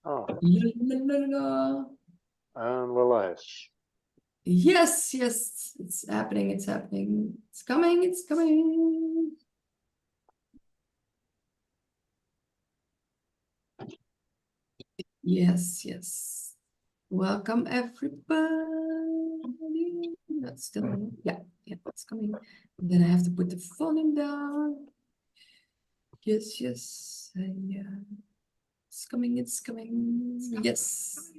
Oh, La, la, la, la. and we're live. Yes, yes, it's happening, it's happening. It's coming, it's coming. Yes, yes. Welcome, everybody. That's still, yeah, it's coming. Then I have to put the volume down. Yes, yes. Yeah. It's coming, it's coming. Yes.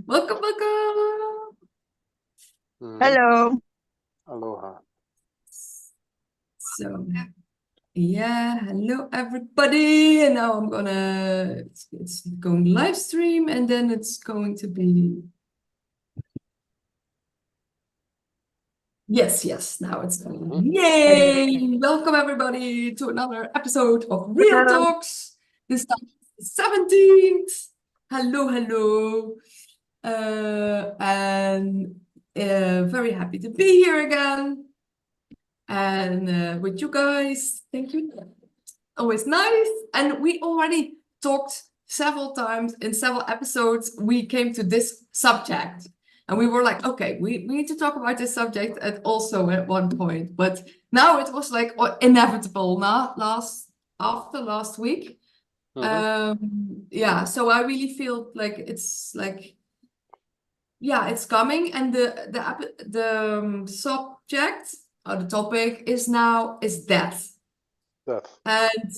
Welcome, welcome. Hello. Aloha. So, yeah, hello everybody. And now I'm gonna, it's going live stream and then it's going to be, yes, yes, now it's going. Yay! Welcome everybody to another episode of Real Hello. Talks. This time it's the 17th. Hello, hello. And very happy to be here again. And with you guys, thank you. Always nice. And we already talked several times in several episodes. We came to this subject and we were like, okay, we need to talk about this subject at one point. But now it was like inevitable after last week. Yeah, so I really feel like it's like, yeah, it's coming. And the subject or the topic is death. Death. And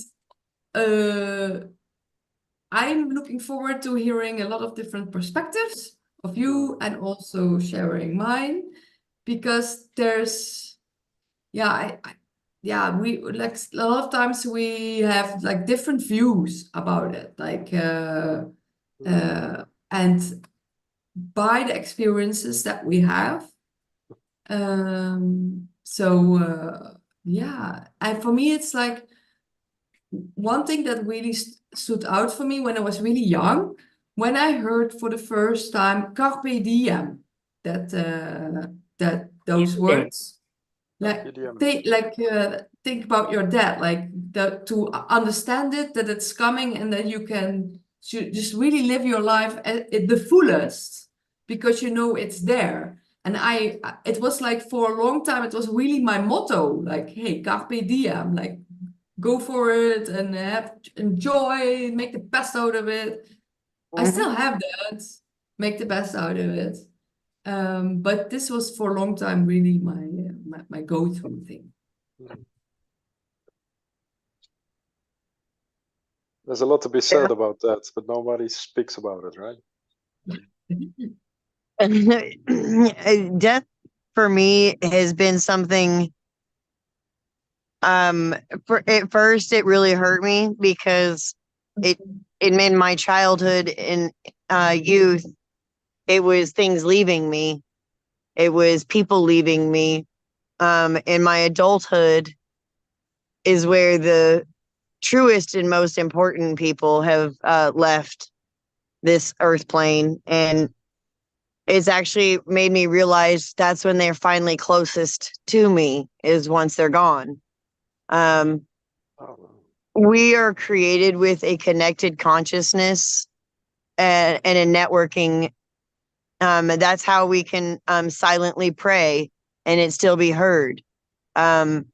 I'm looking forward to hearing a lot of different perspectives of you and also sharing mine because there's, we like a lot of times we have like different views about it, like, and by the experiences that we have. Yeah, and for me, it's like, one thing that really stood out for me when I was really young, when I heard for the first time "carpe diem," that those words, like PDM. think about your dad, like to understand it, that it's coming, and that you can just really live your life at the fullest because you know it's there. And it was like for a long time, it was really my motto, like, hey, carpe diem, like go for it and enjoy, make the best out of it. I still have that, make the best out of it. But this was for a long time really my go-to thing. There's a lot to be said about that, but nobody speaks about it, right? Death for me has been something at first it really hurt me because it in my childhood and youth it was things leaving me. It was people leaving me. In my adulthood is where the truest and most important people have left this earth plane, and it's actually made me realize that's when they're finally closest to me, is once they're gone. Um, we are created with a connected consciousness and a networking. That's how we can silently pray and it still be heard. Um,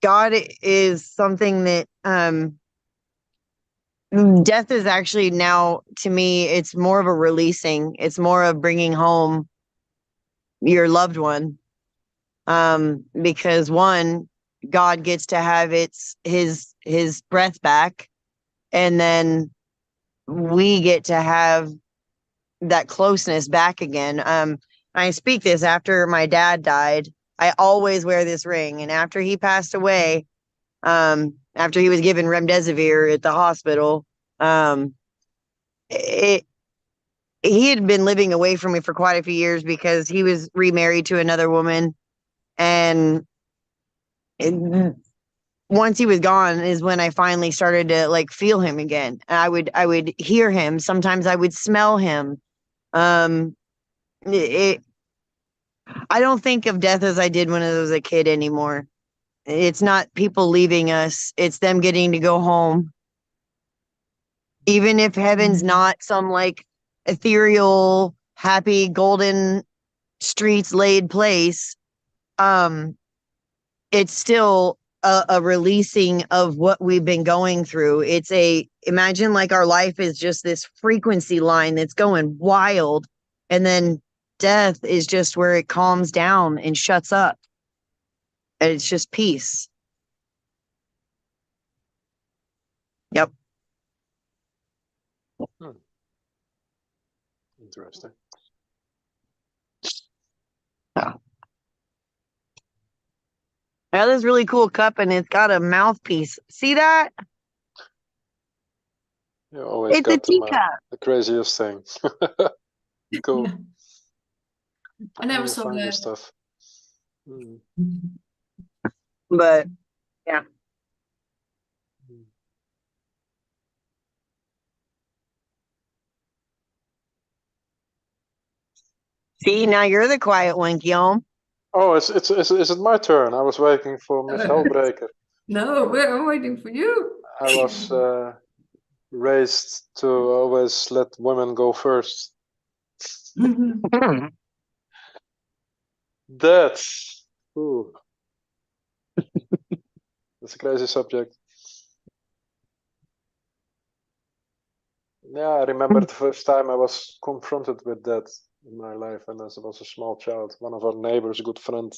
God is something that death is actually now, to me, it's more of a releasing. It's more of bringing home your loved one. Because one, God gets to have his breath back, and then we get to have that closeness back again. I speak this after my dad died. I always wear this ring, and after he passed away, after he was given remdesivir at the hospital, it he had been living away from me for quite a few years because he was remarried to another woman, and once he was gone is when I finally started to like feel him again. I would hear him. Sometimes I would smell him. Um, it I don't think of death as I did when I was a kid anymore. It's not people leaving us. It's them getting to go home. Even if heaven's not some like ethereal, happy, golden streets laid place, it's still a releasing of what we've been going through. Imagine like our life is just this frequency line that's going wild, and then death is just where it calms down and shuts up. And it's just peace. Yep. Interesting. Yeah. Now this really cool cup, and it's got a mouthpiece. See that? You always It's a got teacup. the craziest thing. Cool. Yeah. I never You saw find your that. stuff. Mm. But yeah. See, now you're the quiet one, Guillaume. Oh, is it my turn? I was waiting for Miss Hellbreaker. No, we're waiting for you. I was raised to always let women go first. That's ooh. That's a crazy subject. Yeah, I remember the first time I was confronted with that in my life, and as I was a small child, one of our neighbors, a good friend,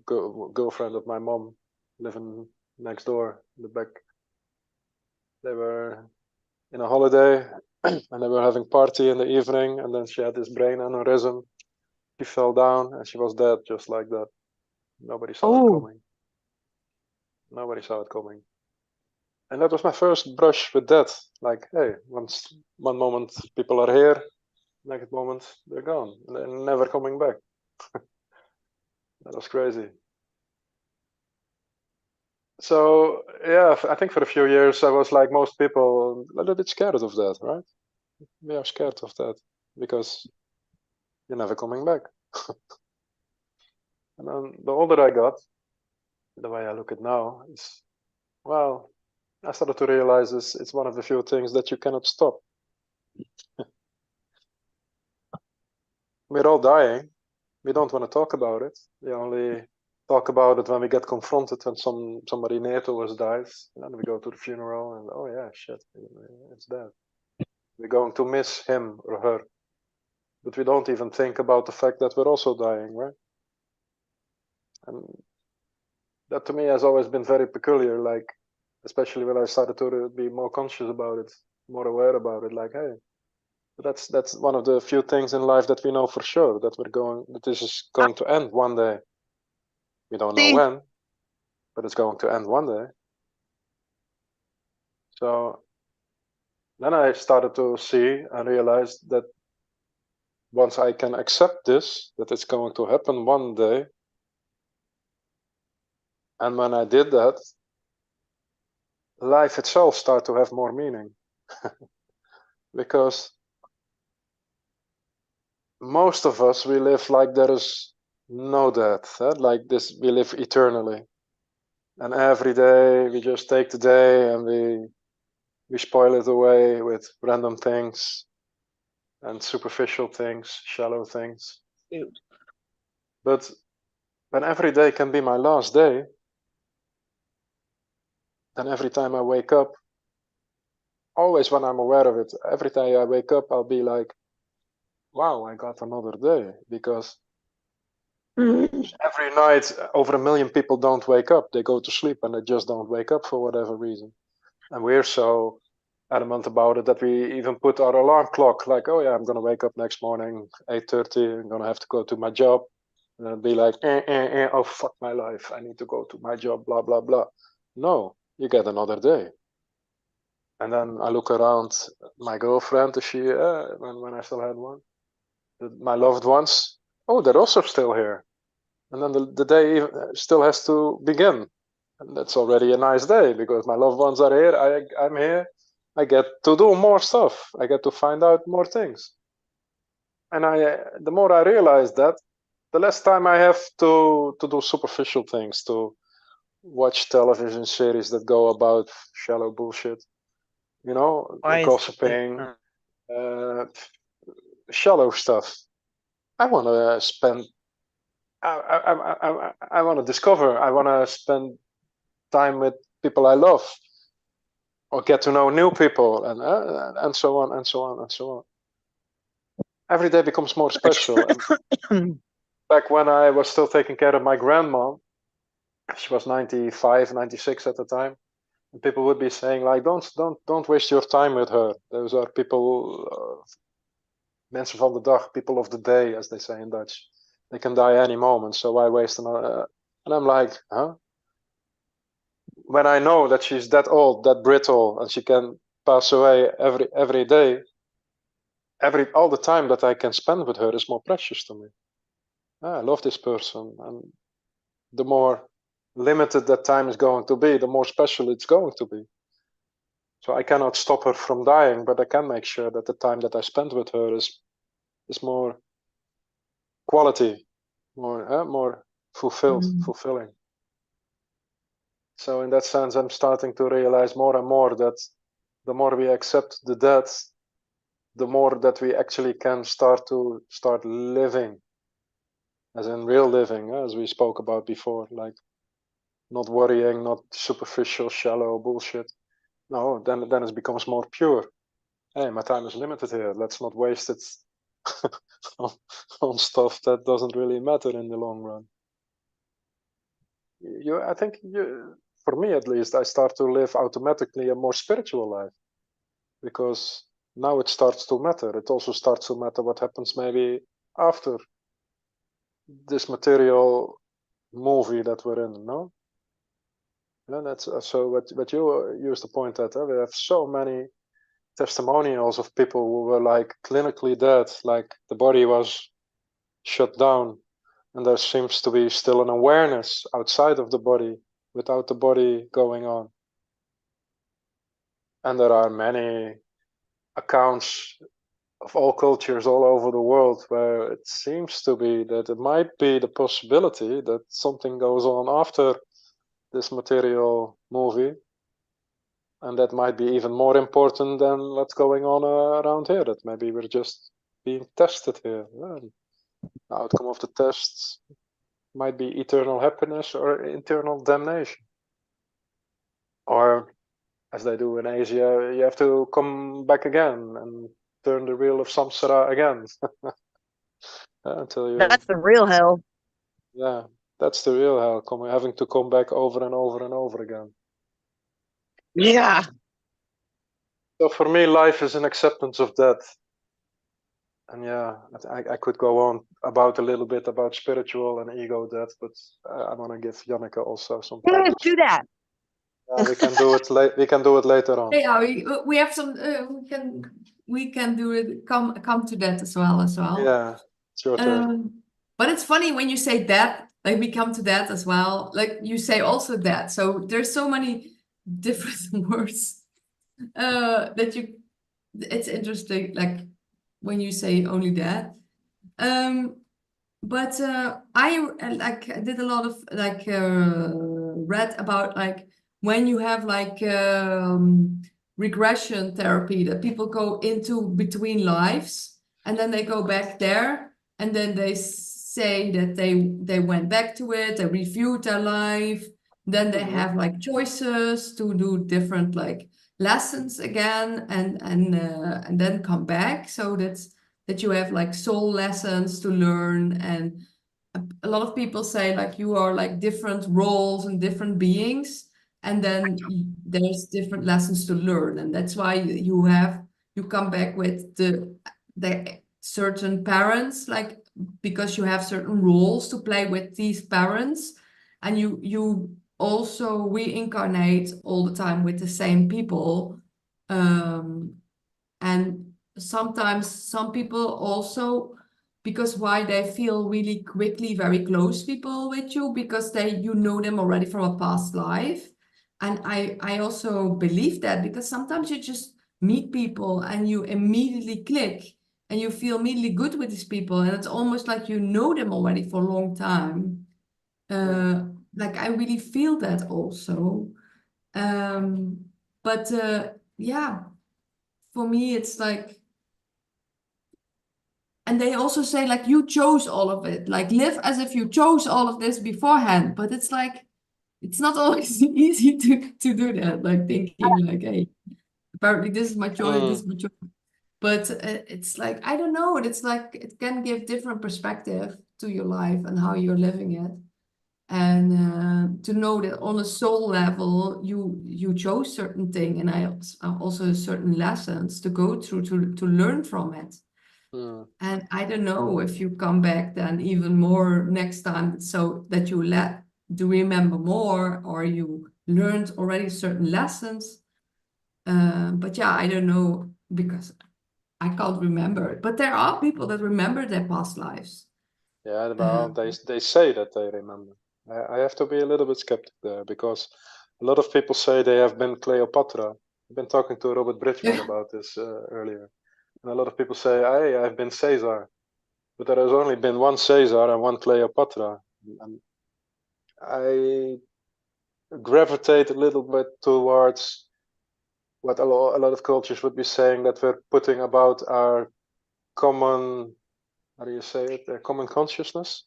girlfriend of my mom, living next door in the back. They were in a holiday, and they were having party in the evening, and then she had this brain aneurysm. She fell down, and she was dead just like that. Nobody saw it coming. Nobody saw it coming. And that was my first brush with death. Like, hey, one moment people are here, next moment they're gone, and they're never coming back. That was crazy. So yeah, I think for a few years I was like most people, a little bit scared of that, right? We are scared of that because you're never coming back. And then the older I got, the way I look at now is, well, I started to realize it's one of the few things that you cannot stop. We're all dying. We don't want to talk about it. We only talk about it when we get confronted, when somebody near to us dies. And then we go to the funeral and, oh yeah, shit, it's dead. We're going to miss him or her. But we don't even think about the fact that we're also dying, right? And that to me has always been very peculiar, like, especially when I started to be more conscious about it, more aware about it, like, hey, that's one of the few things in life that we know for sure, that this is going to end one day. We don't know when, but it's going to end one day. So then I started to see and realize that once I can accept this, that it's going to happen one day, and when I did that, life itself started to have more meaning. Because most of us, we live like there is no death, like this, we live eternally. And every day we just take the day and we spoil it away with random things and superficial things, shallow things. But when every day can be my last day, then every time I wake up, always when I'm aware of it, every time I wake up, I'll be like, wow, I got another day. Because every night, over 1 million people don't wake up. They go to sleep and they just don't wake up for whatever reason. And we're so adamant about it that we even put our alarm clock, like, oh yeah, I'm going to wake up next morning, 8:30, I'm going to have to go to my job. And then be like, oh, fuck my life, I need to go to my job, blah, blah, blah. No, you get another day. And then I look around my girlfriend, when I still had one, my loved ones, oh, they're also still here. And then the day still has to begin. And that's already a nice day because my loved ones are here, I'm here, I get to do more stuff, I get to find out more things. And the more I realize that, the less time I have to do superficial things, to watch television series that go about shallow bullshit. You know, Why is gossiping, shallow stuff. I want to spend. I want to discover. I want to spend time with people I love, or get to know new people, and so on and so on and so on. Every day becomes more special. And back when I was still taking care of my grandma, she was 95, 96 at the time, and people would be saying like, don't waste your time with her. Those are people, mensen van de dag, people of the day, as they say in Dutch. They can die any moment, so why waste another? And I'm like, huh? When I know that she's that old, that brittle, and she can pass away every day, all the time that I can spend with her is more precious to me. I love this person, and the more limited that time is going to be, the more special it's going to be. So I cannot stop her from dying, but I can make sure that the time that I spend with her is more quality, more fulfilling. So in that sense, I'm starting to realize more and more that the more we accept the dead, the more that we actually can start living, as in real living, as we spoke about before, like not worrying, not superficial, shallow bullshit. No, then it becomes more pure. Hey, my time is limited here. Let's not waste it on stuff that doesn't really matter in the long run. I think for me at least, I start to live automatically a more spiritual life, because now it starts to matter. It also starts to matter what happens maybe after this material movie that we're in, no? Yeah, that's so what you used to point at. We have so many testimonials of people who were like clinically dead, like the body was shut down, and there seems to be still an awareness outside of the body without the body going on. And there are many accounts of all cultures all over the world where it seems to be that it might be the possibility that something goes on after this material movie, and that might be even more important than what's going on around here, that maybe we're just being tested here. And the outcome of the tests might be eternal happiness or eternal damnation. Or, as they do in Asia, you have to come back again and turn the wheel of samsara again. Until you... That's the real hell. Yeah, that's the real hell, having to come back over and over and over again. Yeah. So for me, life is an acceptance of death. And yeah, I could go on about a little bit about spiritual and ego death, but I want to give Janneke also some time. Yeah, do that. We can do it we can do it later on. Yeah, we have some. We can do it. Come to that as well. Yeah, it's your turn. But it's funny when you say that. Like we come to that as well. Like you say also that. So there's so many different words that you. It's interesting. Like when you say only that. But I did a lot of like read about like when you have like regression therapy that people go into between lives and then they go back there and then they say that they went back to it, they reviewed their life, then they have like choices to do different like lessons again and then come back. So that you have like soul lessons to learn, and a lot of people say like you are like different roles and different beings, and then there's different lessons to learn, and that's why you come back with the certain parents, like because you have certain roles to play with these parents, and you also reincarnate all the time with the same people, and sometimes some people also, because why they feel really quickly very close people with you because you know them already from a past life. And I also believe that because sometimes you just meet people and you immediately click and you feel immediately good with these people, and it's almost like you know them already for a long time. like I really feel that also. But yeah, for me it's like, and they also say like you chose all of it, like live as if you chose all of this beforehand. But it's like it's not always easy to do that. Like thinking like, hey, apparently this is my choice, this is my choice. But it's like I don't know. It's like it can give different perspective to your life and how you're living it. And to know that on a soul level you chose certain thing, and I also certain lessons to go through to learn from it. And I don't know if you come back then even more next time, so that you do remember more, or you learned already certain lessons. But yeah, I don't know, because I can't remember it. But there are people that remember their past lives. Yeah, well, they say that they remember. I have to be a little bit skeptic there, because a lot of people say they have been Cleopatra. I've been talking to Robert Bridgman about this earlier. And a lot of people say, hey, I've been Caesar. But there has only been one Caesar and one Cleopatra. And I gravitate a little bit towards what a lot of cultures would be saying, that we're putting about our common, how do you say it, common consciousness?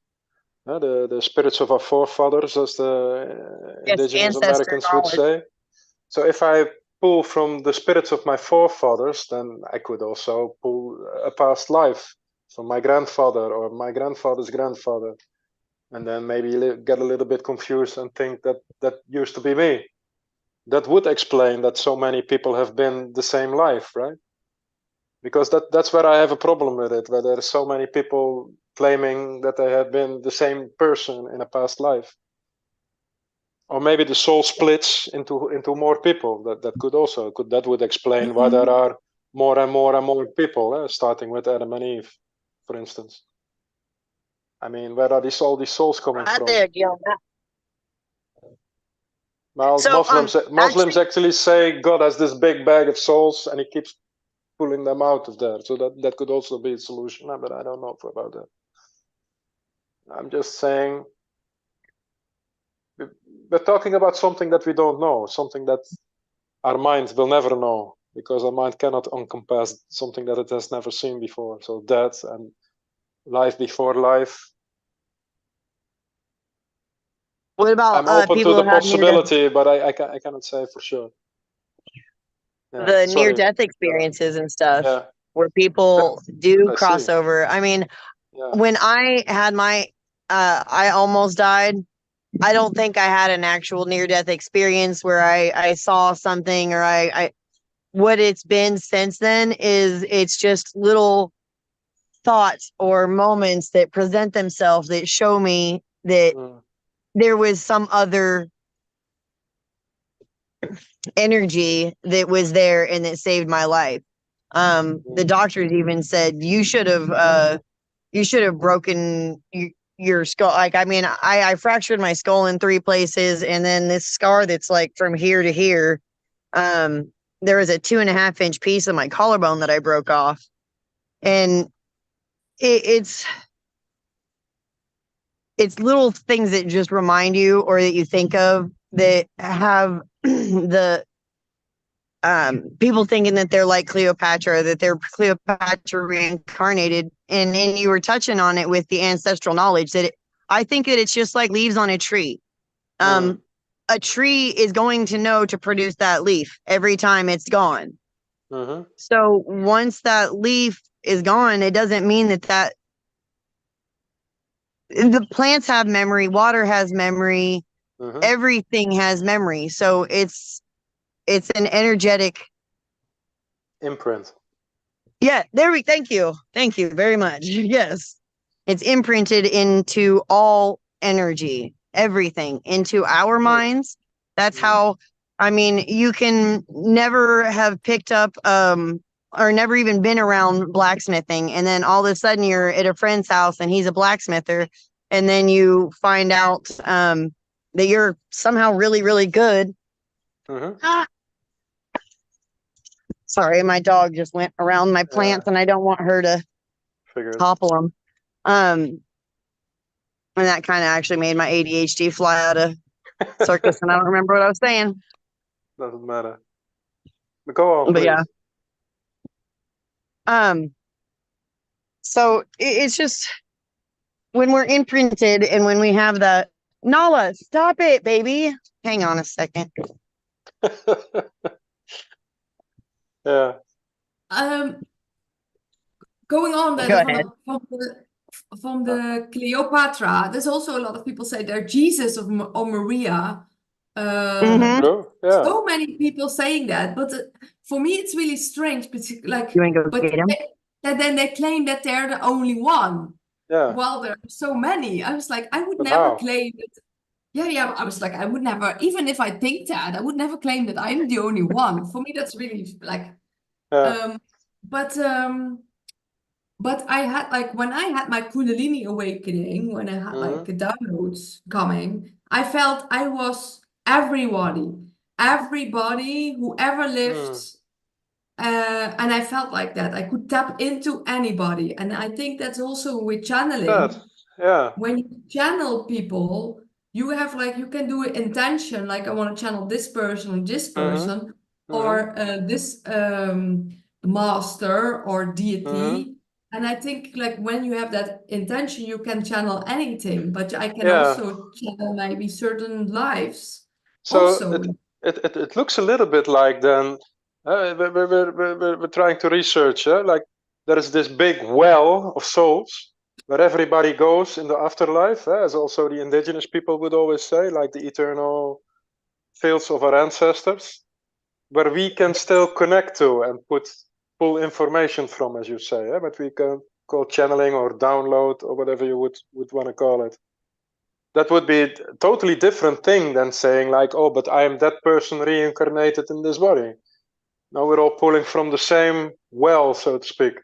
The spirits of our forefathers, as the Yes, indigenous ancestor Americans would knowledge. say. So if I pull from the spirits of my forefathers, then I could also pull a past life from my grandfather or my grandfather's grandfather, and then maybe get a little bit confused and think that that used to be me. That would explain that so many people have been the same life, right? Because that's where I have a problem with it, where there are so many people claiming that they have been the same person in a past life. Or maybe the soul splits into more people. That could also that would explain why there are more and more and more people, starting with Adam and Eve, for instance. I mean, where are all these souls coming Right from? there, Guillaume. Well, So, Muslims actually say God has this big bag of souls, and he keeps pulling them out of there. So that could also be a solution, but I don't know about that. I'm just saying we're talking about something that we don't know, something that our mind will never know, because our mind cannot encompass something that it has never seen before. So death and life before life. what I'm about open to people the who have possibility, but I cannot say for sure. Yeah, the sorry. near-death experiences and stuff, Yeah, where people do I cross see. over? I mean, Yeah. when I had my, I almost died. I don't think I had an actual near-death experience where I saw something, or I what it's been since then is it's just little thoughts or moments that present themselves that show me that there was some other energy that was there and that saved my life. The doctors even said you should have broken your skull. Like, I mean, I fractured my skull in 3 places, and then this scar that's like from here to here. There was a 2.5-inch piece of my collarbone that I broke off, and it's little things that just remind you, or that you think of, that have the people thinking that they're like Cleopatra, that they're Cleopatra reincarnated. And then you were touching on it with the ancestral knowledge, that I think that it's just like leaves on a tree. A tree is going to know to produce that leaf every time it's gone. So once that leaf is gone, it doesn't mean that the plants have memory, water has memory, everything has memory. So it's an energetic imprint. Yeah, thank you. Thank you very much. Yes. It's imprinted into all energy, everything, into our minds. That's how, I mean, you can never have picked up or never even been around blacksmithing, and then all of a sudden you're at a friend's house and he's a blacksmither, and then you find out that you're somehow really, really good. Sorry, my dog just went around my plants, and I don't want her to topple them. And that kind of actually made my ADHD fly out of circus, and I don't remember what I was saying. Doesn't matter. But go on, But please. yeah. So it's just when we're imprinted and when we have that. Nala, stop it, baby. Hang on a second. Yeah. Going on then Go from ahead. from the Cleopatra, there's also a lot of people say they're Jesus or Maria. Mhm. True. Yeah. So many people saying that, but for me it's really strange. Like, You want to go but get him? then they claim that they're the only one. Yeah. While there are so many, I was like, I would But never how? claim that. Yeah. I was like, I would never, even if I think that, I would never claim that I'm the only one. For me, that's really like, Yeah. but I had like when I had my Kundalini awakening, when I had like the downloads coming, I felt I was everybody who ever lived. And I felt like that I could tap into anybody. And I think that's also with channeling. That. Yeah. When you channel people, you have like, you can do an intention, like I want to channel this person or this person, or this master or deity. And I think like when you have that intention, you can channel anything, but I can also channel maybe certain lives. So also. it looks a little bit like then we're trying to research, like there is this big well of souls where everybody goes in the afterlife, as also the indigenous people would always say, like the eternal fields of our ancestors, where we can still connect to and pull information from, as you say, but we can call channeling or download or whatever you would want to call it. That would be a totally different thing than saying like, oh, but I am that person reincarnated in this body. Now we're all pulling from the same well, so to speak.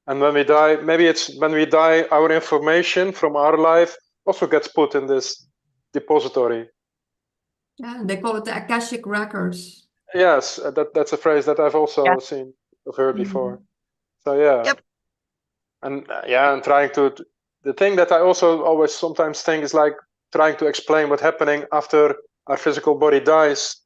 And when we die, maybe it's when we die, our information from our life also gets put in this depository. Yeah, they call it the Akashic Records. Yes, that's a phrase that I've also seen, I've heard before. So yeah. Yep. And and trying to, the thing that I also always sometimes think is like trying to explain what's happening after our physical body dies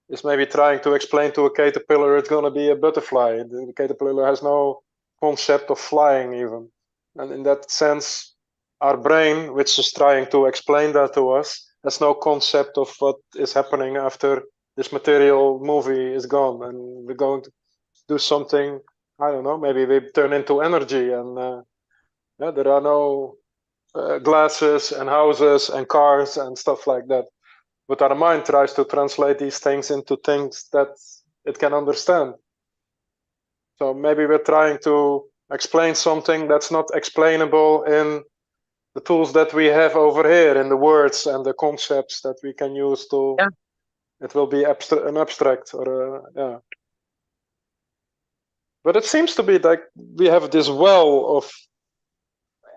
is maybe trying to explain to a caterpillar it's going to be a butterfly. The caterpillar has no concept of flying even. And in that sense, our brain, which is trying to explain that to us, has no concept of what is happening after this material movie is gone and we're going to do something. I don't know, maybe we turn into energy and there are no glasses and houses and cars and stuff like that. But our mind tries to translate these things into things that it can understand. So maybe we're trying to explain something that's not explainable in the tools that we have over here, in the words and the concepts that we can use to. Yeah. It will be an abstract or But it seems to be like we have this well of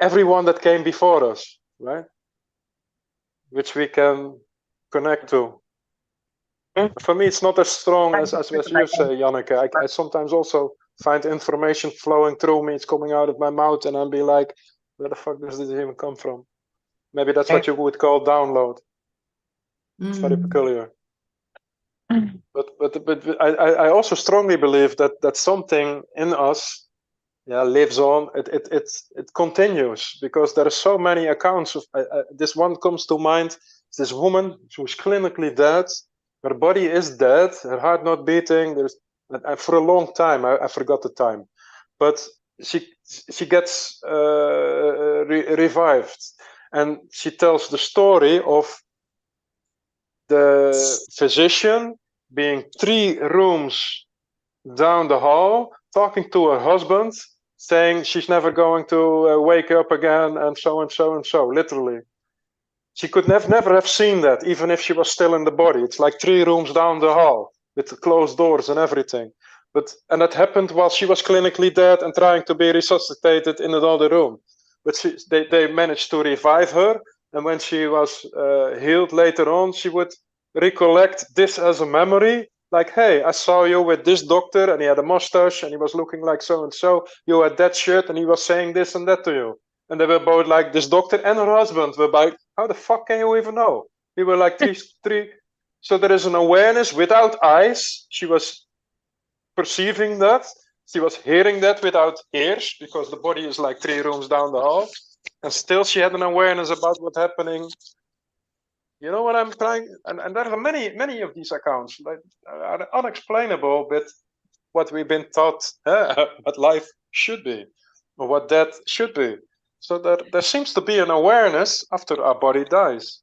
everyone that came before us, right? Which we can connect to. For me, it's not as strong as you say, Janneke. I sometimes also find information flowing through me. It's coming out of my mouth, and I'll be like, where the fuck does this even come from? Maybe that's what you would call download. It's very peculiar. But I also strongly believe that something in us lives on. It continues because there are so many accounts of this one comes to mind. This woman who's clinically dead. Her body is dead. Her heart not beating. For a long time. I forgot the time, but she gets revived, and she tells the story of the physician being 3 rooms down the hall, talking to her husband, saying she's never going to wake up again, and so and so and so, literally. She could never have seen that, even if she was still in the body. It's like 3 rooms down the hall with closed doors and everything. And that happened while she was clinically dead and trying to be resuscitated in another room. But they managed to revive her, and when she was healed later on, she would recollect this as a memory. Like, hey, I saw you with this doctor, and he had a mustache, and he was looking like so and so. You had that shirt, and he was saying this and that to you. And they were both like, this doctor and her husband were like, how the fuck can you even know? We were like three. So there is an awareness without eyes. She was perceiving that. She was hearing that without ears, because the body is like 3 rooms down the hall. And still she had an awareness about what's happening. You know what I'm trying? And there are many of these accounts, like, are unexplainable with what we've been taught what life should be, or what death should be. So there seems to be an awareness after our body dies.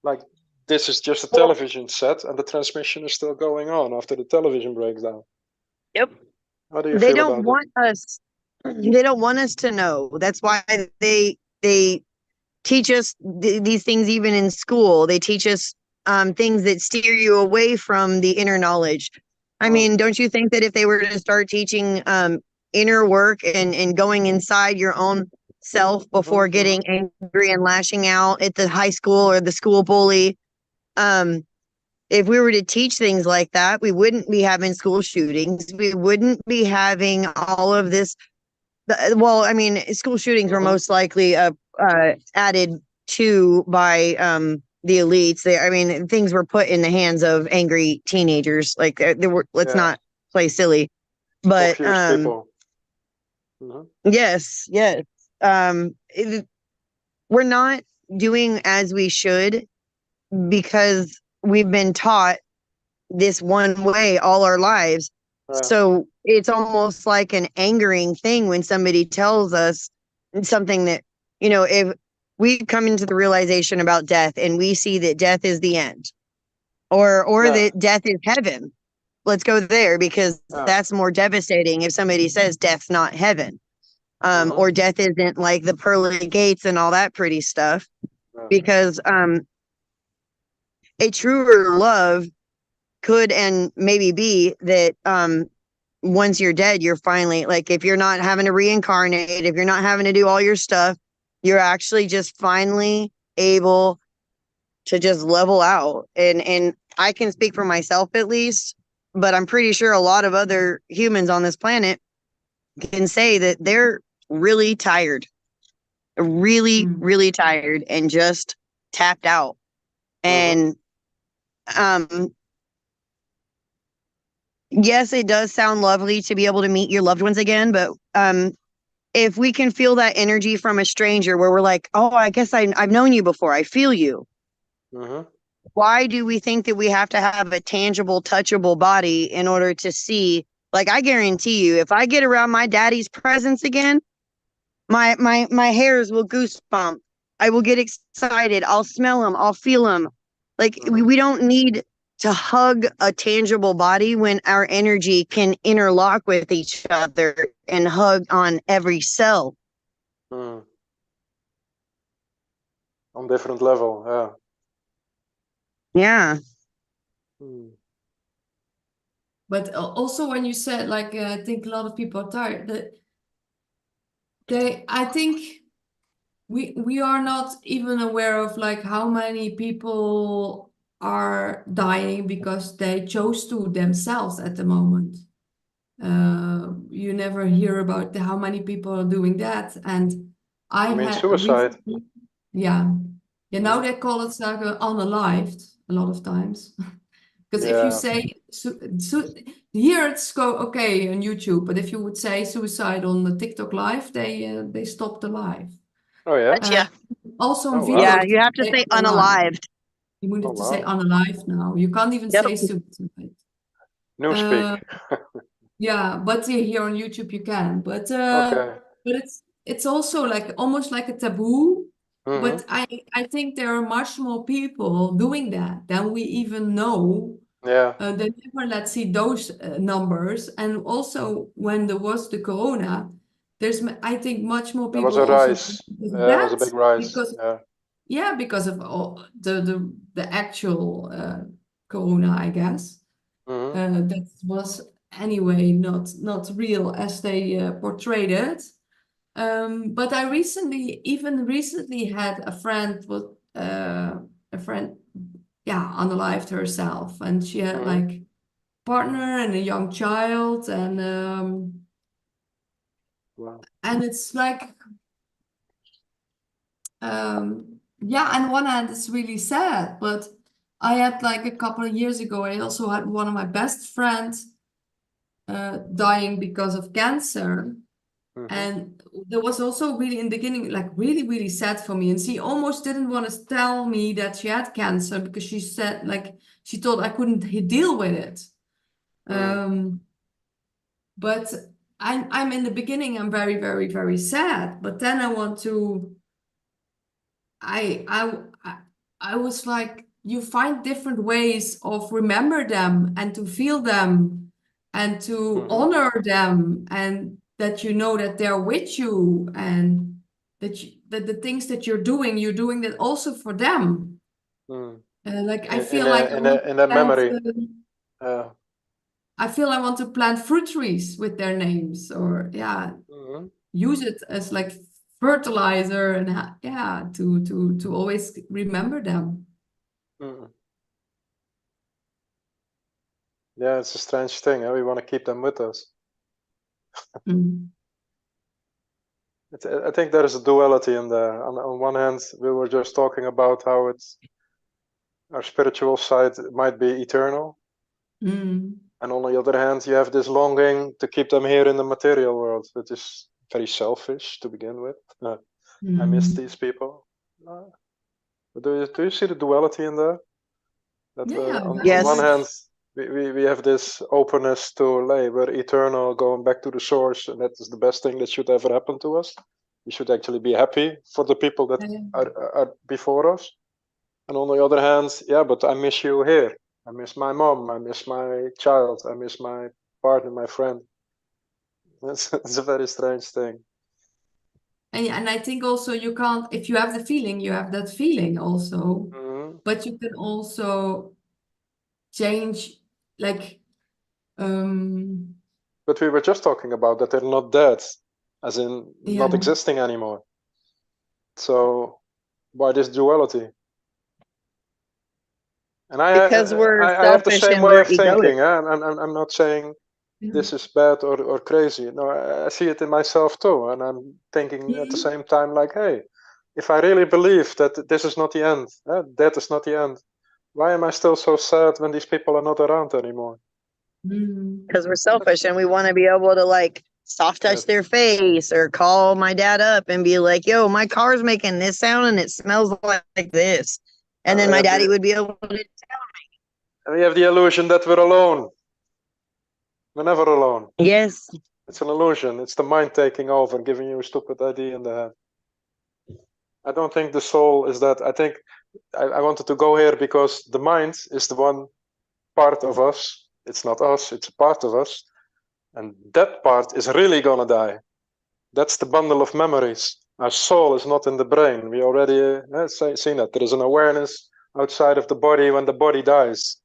Like, this is just a television set, and the transmission is still going on after the television breaks down. Yep. How do you They feel don't about want us. They don't want us to know. That's why they teach us these things even in school. They teach us things that steer you away from the inner knowledge. I mean, don't you think that if they were to start teaching inner work and going inside your own self before getting angry and lashing out at the high school or the school bully, if we were to teach things like that, we wouldn't be having school shootings. We wouldn't be having all of this. Well, I mean, school shootings were most likely added to by the elites. I mean, things were put in the hands of angry teenagers. Like, they were. Let's not play silly. But confused people? yes. We're not doing as we should because we've been taught this one way all our lives. So it's almost like an angering thing when somebody tells us something that, you know, if we come into the realization about death and we see that death is the end, or that death is heaven, let's go there, because that's more devastating if somebody says death's not heaven, or death isn't like the pearly gates and all that pretty stuff, because a truer love could and maybe be that once you're dead, you're finally, like, if you're not having to reincarnate, if you're not having to do all your stuff, you're actually just finally able to just level out. And I can speak for myself at least, but I'm pretty sure a lot of other humans on this planet can say that they're really tired, really tired, and just tapped out. And yes, it does sound lovely to be able to meet your loved ones again, but if we can feel that energy from a stranger where we're like, oh, I guess I've known you before, I feel you. Why do we think that we have to have a tangible, touchable body in order to see? Like, I guarantee you, if I get around my daddy's presence again, my hairs will goosebump. I will get excited. I'll smell them. I'll feel them. Like, we don't need to hug a tangible body when our energy can interlock with each other and hug on every cell. On different level, yeah. But also when you said, like, I think a lot of people are tired, that I think we are not even aware of, like, how many people are dying because they chose to themselves at the moment. You never hear about how many people are doing that. And I mean had suicide? Now they call it like unalived a lot of times. Because if you say here it's okay on YouTube, but if you would say suicide on the TikTok live, they stop the live. Oh yeah. Also on wow. Yeah, you have to say unalived. You need to say unalive now. You can't even say suicide. Newspeak. Yeah, but here on YouTube you can. But it's also like almost like a taboo. But I think there are much more people doing that than we even know. They never let's see those numbers. And also when there was the corona, there's I think much more people. There was a rise. There was a big rise. Because of all the actual corona, I guess. That was anyway not real as they portrayed it. But I recently had a friend unalived herself, and she had like partner and a young child, and and it's like yeah, on one hand, it's really sad, but I had like a couple of years ago, I also had one of my best friends dying because of cancer. And that was also really in the beginning, like really sad for me. And she almost didn't want to tell me that she had cancer because she said, like, she thought I couldn't deal with it. But I'm in the beginning, I'm very sad. But then I want to, I was like, you find different ways of remember them and to feel them and to honor them, and that you know that they're with you, and that the things that you're doing that also for them. Like I feel like I want in to a plant, memory. I feel I want to plant fruit trees with their names, or use it as like fertilizer, and to always remember them. Yeah, it's a strange thing. We want to keep them with us. I think there is a duality in there. On one hand, we were just talking about how our spiritual side might be eternal, and on the other hand, you have this longing to keep them here in the material world, which is very selfish to begin with. I miss these people. Do you see the duality in there? That on one hand, we have this openness to we're eternal, going back to the source, and that is the best thing that should ever happen to us. We should actually be happy for the people that are before us. And on the other hand, but I miss you here. I miss my mom. I miss my child. I miss my partner, my friend. It's a very strange thing. And I think also you can't, if you have the feeling, you have that feeling also. But you can also change, like. But we were just talking about that they're not dead, as in not existing anymore. So why this duality? And I have the same way of thinking. I'm not saying this is bad or crazy. No, I see it in myself too. And I'm thinking at the same time, like, hey, if I really believe that this is not the end, that is not the end, why am I still so sad when these people are not around anymore? Because we're selfish and we want to be able to like soft touch their face or call my dad up and be like, yo, my car's making this sound and it smells like this. And then my daddy would be able to tell me. And we have the illusion that we're alone. We're never alone. Yes. It's an illusion. It's the mind taking over and giving you a stupid idea in the head. I don't think the soul is that. I think I wanted to go here because the mind is the one part of us. It's not us, it's a part of us. And that part is really gonna die. That's the bundle of memories. Our soul is not in the brain. We already seen that. There is an awareness outside of the body when the body dies.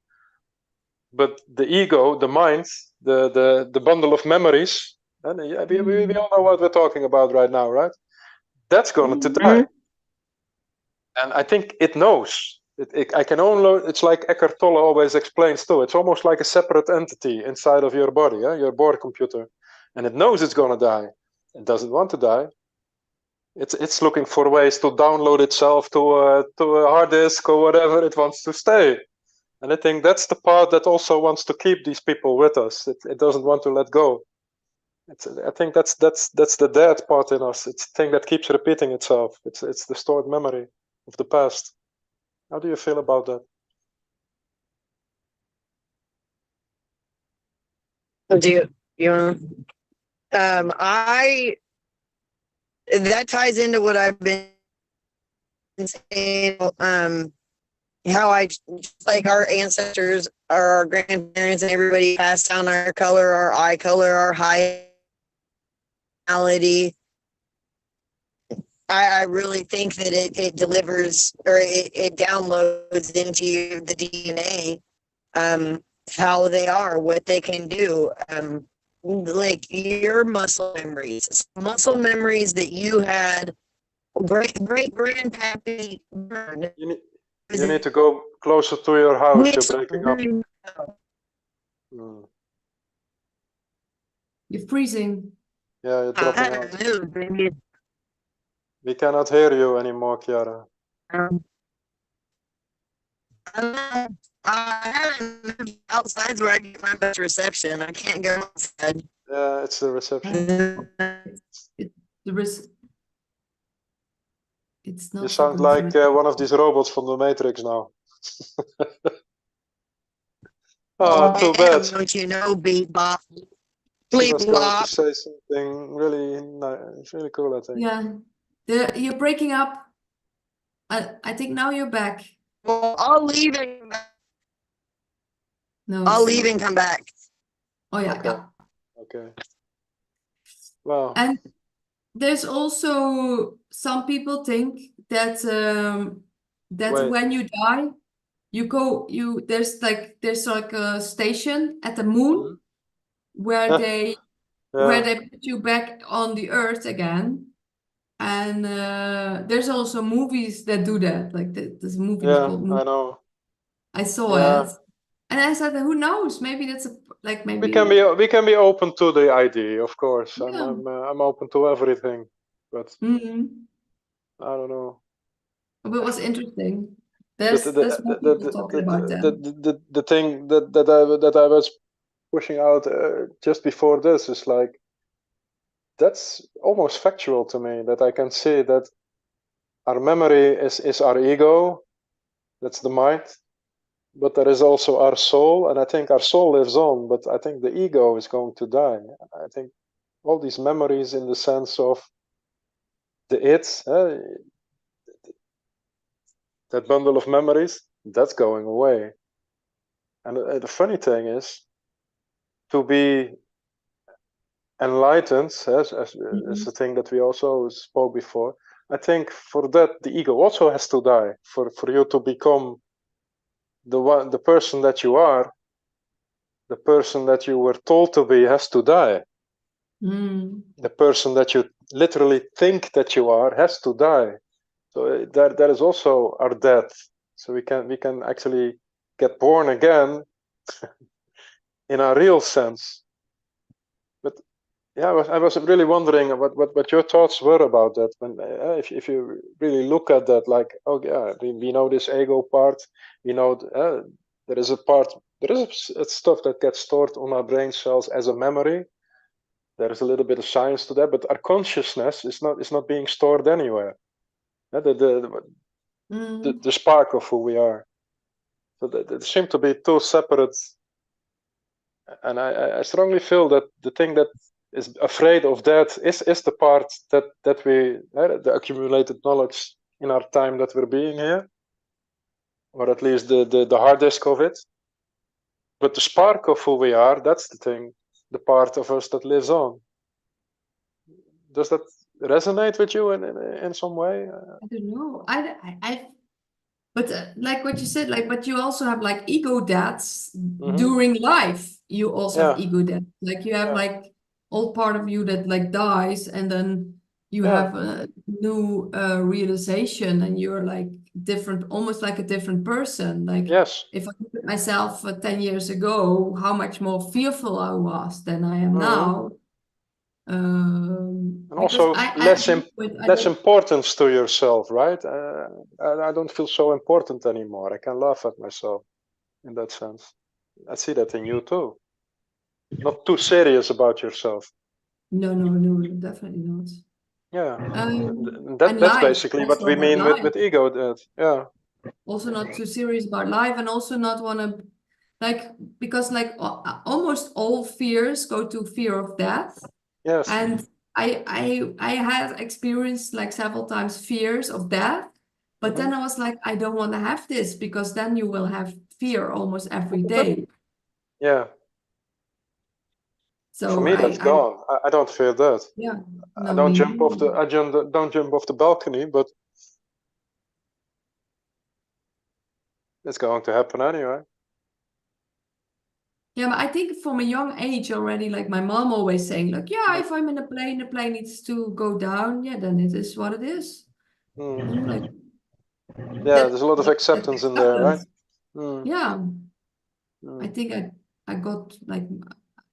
But the ego, the mind, the bundle of memories, and we all know what we're talking about right now, right? That's going to die. And I think it knows. I can only. It's like Eckhart Tolle always explains too. It's almost like a separate entity inside of your body, your board computer, and it knows it's gonna die. It doesn't want to die. It's looking for ways to download itself to a hard disk or whatever. It wants to stay, and I think that's the part that also wants to keep these people with us. It doesn't want to let go. I think that's the dead part in us. It's the thing that keeps repeating itself. It's the stored memory of the past. How do you feel about that? That ties into what I've been saying. How just like our ancestors, our grandparents, and everybody passed down our color, our eye color, our high personality. I really think that it delivers, or it downloads into the DNA, how they are, what they can do. Like your muscle memories that you had great grandpappy burn. You need to go closer to your house. You're breaking up. You're freezing. Yeah, you're dropping out. We cannot hear you anymore, Keara. I haven't moved outside where I get my best reception. I can't go outside. Yeah, it's the reception. It's not You so sound good like for one of these robots from the Matrix now. Oh, too bad. Don't you know, beat bop, She bleep was going to blop. say something really nice, really cool, I think. Yeah, you're breaking up. I think now you're back. Well, I'll leave and No, I'll it's leave not. and come back. Oh yeah, Okay. yeah. Okay. Well, And there's also some people think that wait. when you die, there's like a station at the moon where they Yeah, put you back on the earth again. And there's also movies that do that. Like this movie is yeah, called I know. I saw Yeah. it, and I said, who knows? Maybe that's We maybe can be open to the idea, of course. yeah. I'm open to everything, but Mhm. I don't know. But it was interesting. But There's more people talking about that. the thing that I was pushing out just before this is like that's almost factual to me, that I can see that our memory is our ego, that's the mind, but there is also our soul, and I think our soul lives on, but I think the ego is going to die. I think all these memories in the sense of the it, that bundle of memories, that's going away. And the funny thing is, to be enlightened, as the thing that we also spoke before, I think for that the ego also has to die. For you to become the person that you are, the person that you were told to be has to die. The person that you literally think that you are has to die. So that is also our death. So we can actually get born again in a real sense. But yeah, I was really wondering what your thoughts were about that. When if you really look at that, like, oh yeah, we know this ego part. We know there is a part, there is stuff that gets stored on our brain cells as a memory. There is a little bit of science to that, but our consciousness is not being stored anywhere. The spark of who we are. So there seem to be two separate. And I strongly feel that the thing that is afraid of that is the part that we the accumulated knowledge in our time that we're being here, or at least the hard disk of it. But the spark of who we are, that's the thing, the part of us that lives on. Does that resonate with you in some way? I don't know. But like what you said, like, but you also have like ego deaths during life. You also have Yeah. ego deaths. Like you have Yeah. like old part of you that like dies, and then you Yeah. have a new realization, and you're like different, almost like a different person. Like Yes. if I look at myself 10 years ago, how much more fearful I was than I am now. And Because also less don't- importance to yourself, right? I don't feel so important anymore. I can laugh at myself in that sense. I see that in you too. Not too serious about yourself. No, definitely not. Yeah. And That's life, basically what also we about mean life. with ego. That yeah. Also not too serious about life, and also not want to, like, because like almost all fears go to fear of death. Yes. And I had experienced like several times fears of death, but then I was like, I don't want to have this, because then you will have fear almost every day. Yeah. So for me, that's gone. I don't fear that. Yeah. I don't jump off don't jump off the balcony, but it's going to happen anyway. Yeah, but I think from a young age already, like my mom always saying, like, yeah, if I'm in a plane, the plane needs to go down. Yeah, then it is what it is. And like, yeah, there's a lot of acceptance in there, right? Yeah. I think I got like,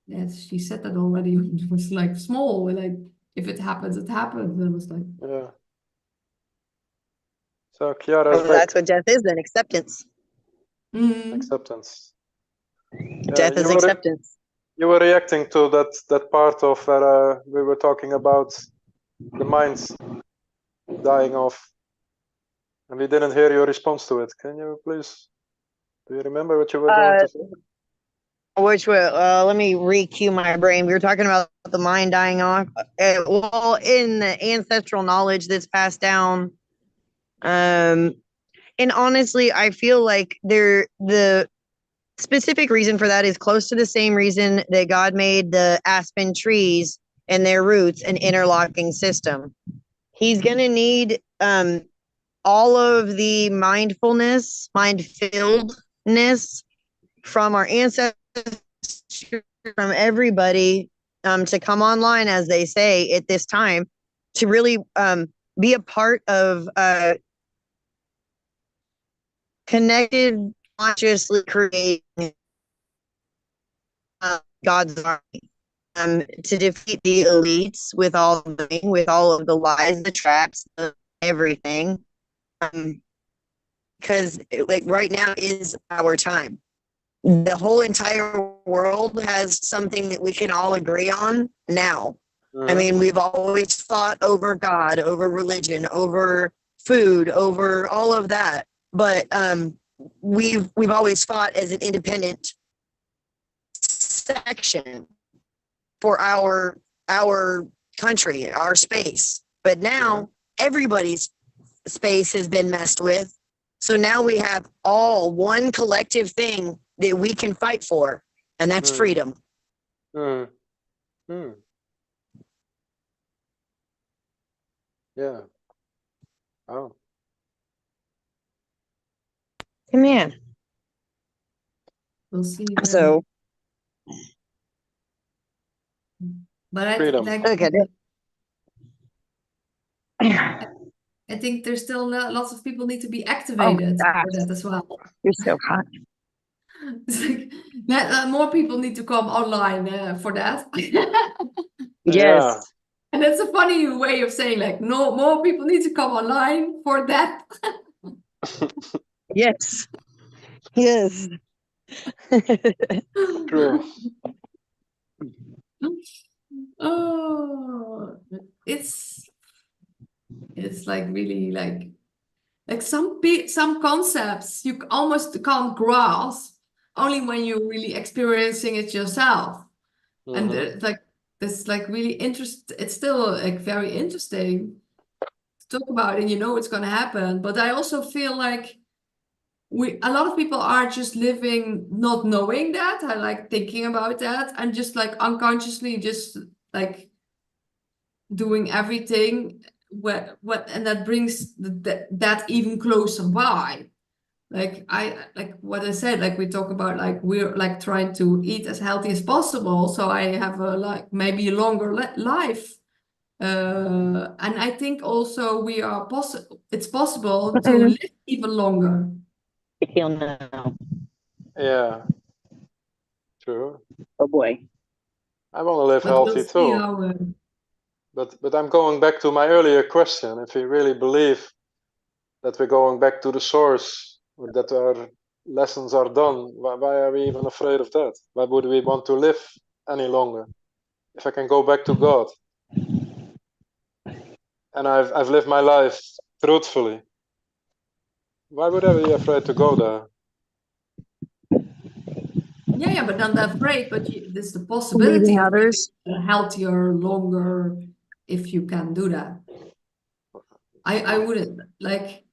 yes, she said that already when it was like small, like if it happens, it happens. And I was like, Yeah. So Keara is back. That's what death is then, acceptance. Mm. Acceptance. Death is acceptance. You were reacting to that part of where we were talking about the minds dying off, and we didn't hear your response to it. Can you please? Do you remember what you were going to say? Which way? Let me re-cue my brain. We were talking about the mind dying off. Well, in the ancestral knowledge that's passed down, and honestly, I feel like the specific reason for that is close to the same reason that God made the aspen trees and their roots an interlocking system. He's gonna need all of the mindfulness, mind-filledness from our ancestors, from everybody, to come online, as they say, at this time, to really be a part of connected, consciously creating God's army, to defeat the elites with all of the lies, the traps, everything. Because like right now is our time. The whole entire world has something that we can all agree on now. I mean, we've always fought over God, over religion, over food, over all of that. But we've always fought as an independent section for our country, our space. But now everybody's space has been messed with. So now we have all one collective thing that we can fight for, and that's freedom. Yeah. Oh. Come in. We'll see. So, but Freedom. look at it. I think there's still lots of people need to be activated for that as well. You're so hot. It's like, more people need to come online for that. Yes. And that's a funny way of saying, like, no, more people need to come online for that. Yes. Yes. True. Oh, it's like really like some concepts you almost can't grasp only when you're really experiencing it yourself. And like this like really it's still like very interesting to talk about, and you know it's going to happen. But I also feel like a lot of people are just living not knowing that. I like thinking about that and just like unconsciously just like doing everything what and that brings that even closer by. Like what I said, like we talk about like we're like trying to eat as healthy as possible, so I have a like maybe a longer life, and I think also we are it's possible to live even longer. I feel now. Yeah. True. Oh boy. I want to live But we'll healthy see too. how, But I'm going back to my earlier question. If we really believe that we're going back to the source, or that our lessons are done, why are we even afraid of that? Why would we want to live any longer? If I can go back to God, and I've lived my life truthfully, why would I be afraid to go there? yeah, but not that afraid. But there's the possibility Leaving of living others. healthier, longer, if you can do that. I wouldn't like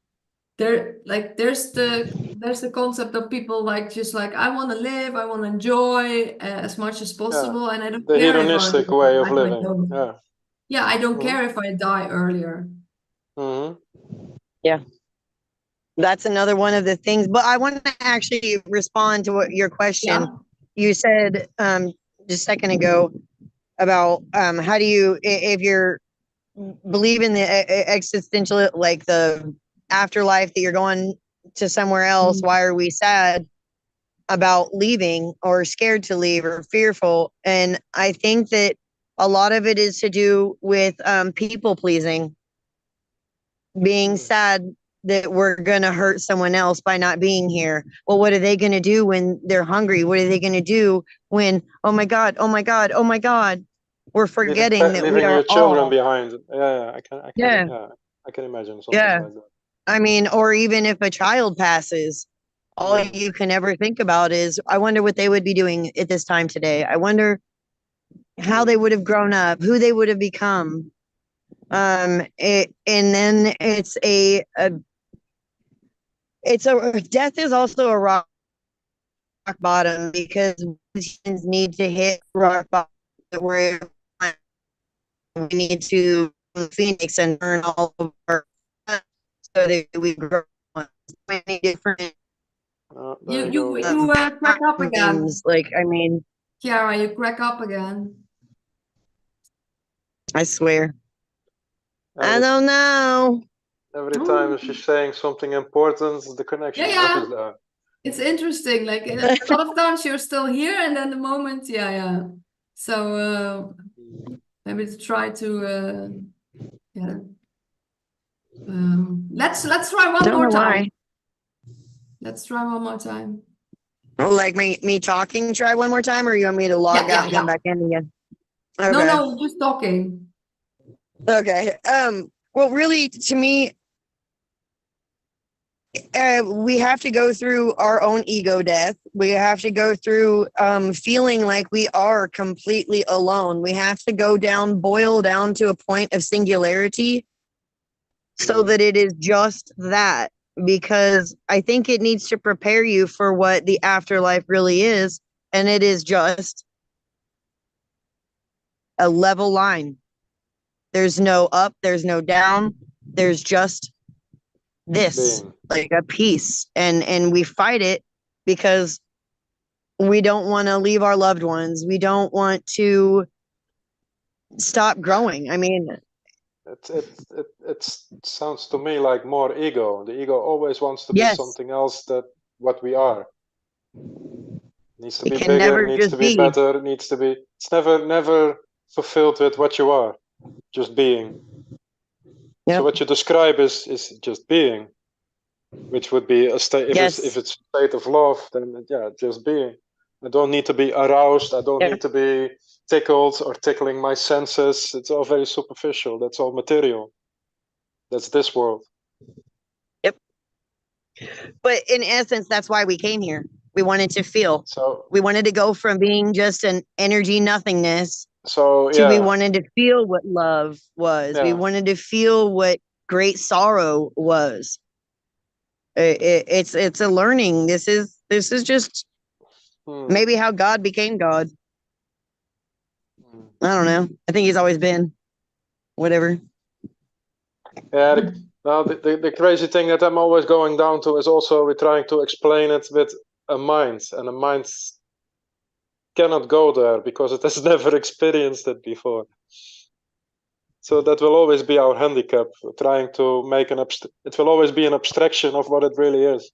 there's the concept of people like just like I want to live, I want to enjoy as much as possible, and I don't The care if hedonistic way of living. I don't care if I die earlier. Yeah. That's another one of the things. But I want to actually respond to what your question. Yeah. You said just a second ago about how do you, if you're believe in the existential, like the afterlife, that you're going to somewhere else, why are we sad about leaving or scared to leave or fearful? And I think that a lot of it is to do with people pleasing, being sad that we're going to hurt someone else by not being here. Well, what are they going to do when they're hungry? What are they going to do when, oh my God, oh my God, oh my God, we're forgetting that we leaving are your children all. behind. Yeah, Yeah. I can imagine something Yeah. like that. I mean, or even if a child passes, all you can ever think about is, I wonder what they would be doing at this time today. I wonder how they would have grown up, who they would have become. And then it's death is also a rock bottom, because humans need to hit rock bottom where we need to phoenix and burn all over so that we grow many different You crack up again. like, I mean, Keara, you crack up again. I swear. I don't know. Every time she's saying something important, the connection goes down. It's interesting. Like a lot of times you're still here, and then the moment, So maybe to try to let's try one more time. Let's try one more time. Oh, like me talking, try one more time, or you want me to log out and come back in again? Okay. No, just talking. Okay. Well, really, to me, we have to go through our own ego death. We have to go through feeling like we are completely alone. We have to boil down to a point of singularity so that it is just that. Because I think it needs to prepare you for what the afterlife really is. And it is just a level line. There's no up, there's no down. There's just this, like a peace. And we fight it because we don't want to leave our loved ones. We don't want to stop growing. I mean, it sounds to me like more ego. The ego always wants to be something else than what we are. Needs to be bigger, needs to be better, needs to be. It's never fulfilled with what you are. Just being. Yep. So what you describe is just being, which would be a state. If it's a state of love, then just being. I don't need to be aroused. I don't need to be tickled or tickling my senses. It's all very superficial. That's all material. That's this world. Yep. But in essence, that's why we came here. We wanted to feel. So we wanted to go from being just an energy nothingness to we wanted to feel what love was. We wanted to feel what great sorrow was. It's a learning. This is just maybe how God became God. I don't know. I think he's always been. Whatever. Yeah. The crazy thing that I'm always going down to is also we're trying to explain it with a mind, and a mind cannot go there because it has never experienced it before. So that will always be our handicap. We're trying to make it will always be an abstraction of what it really is.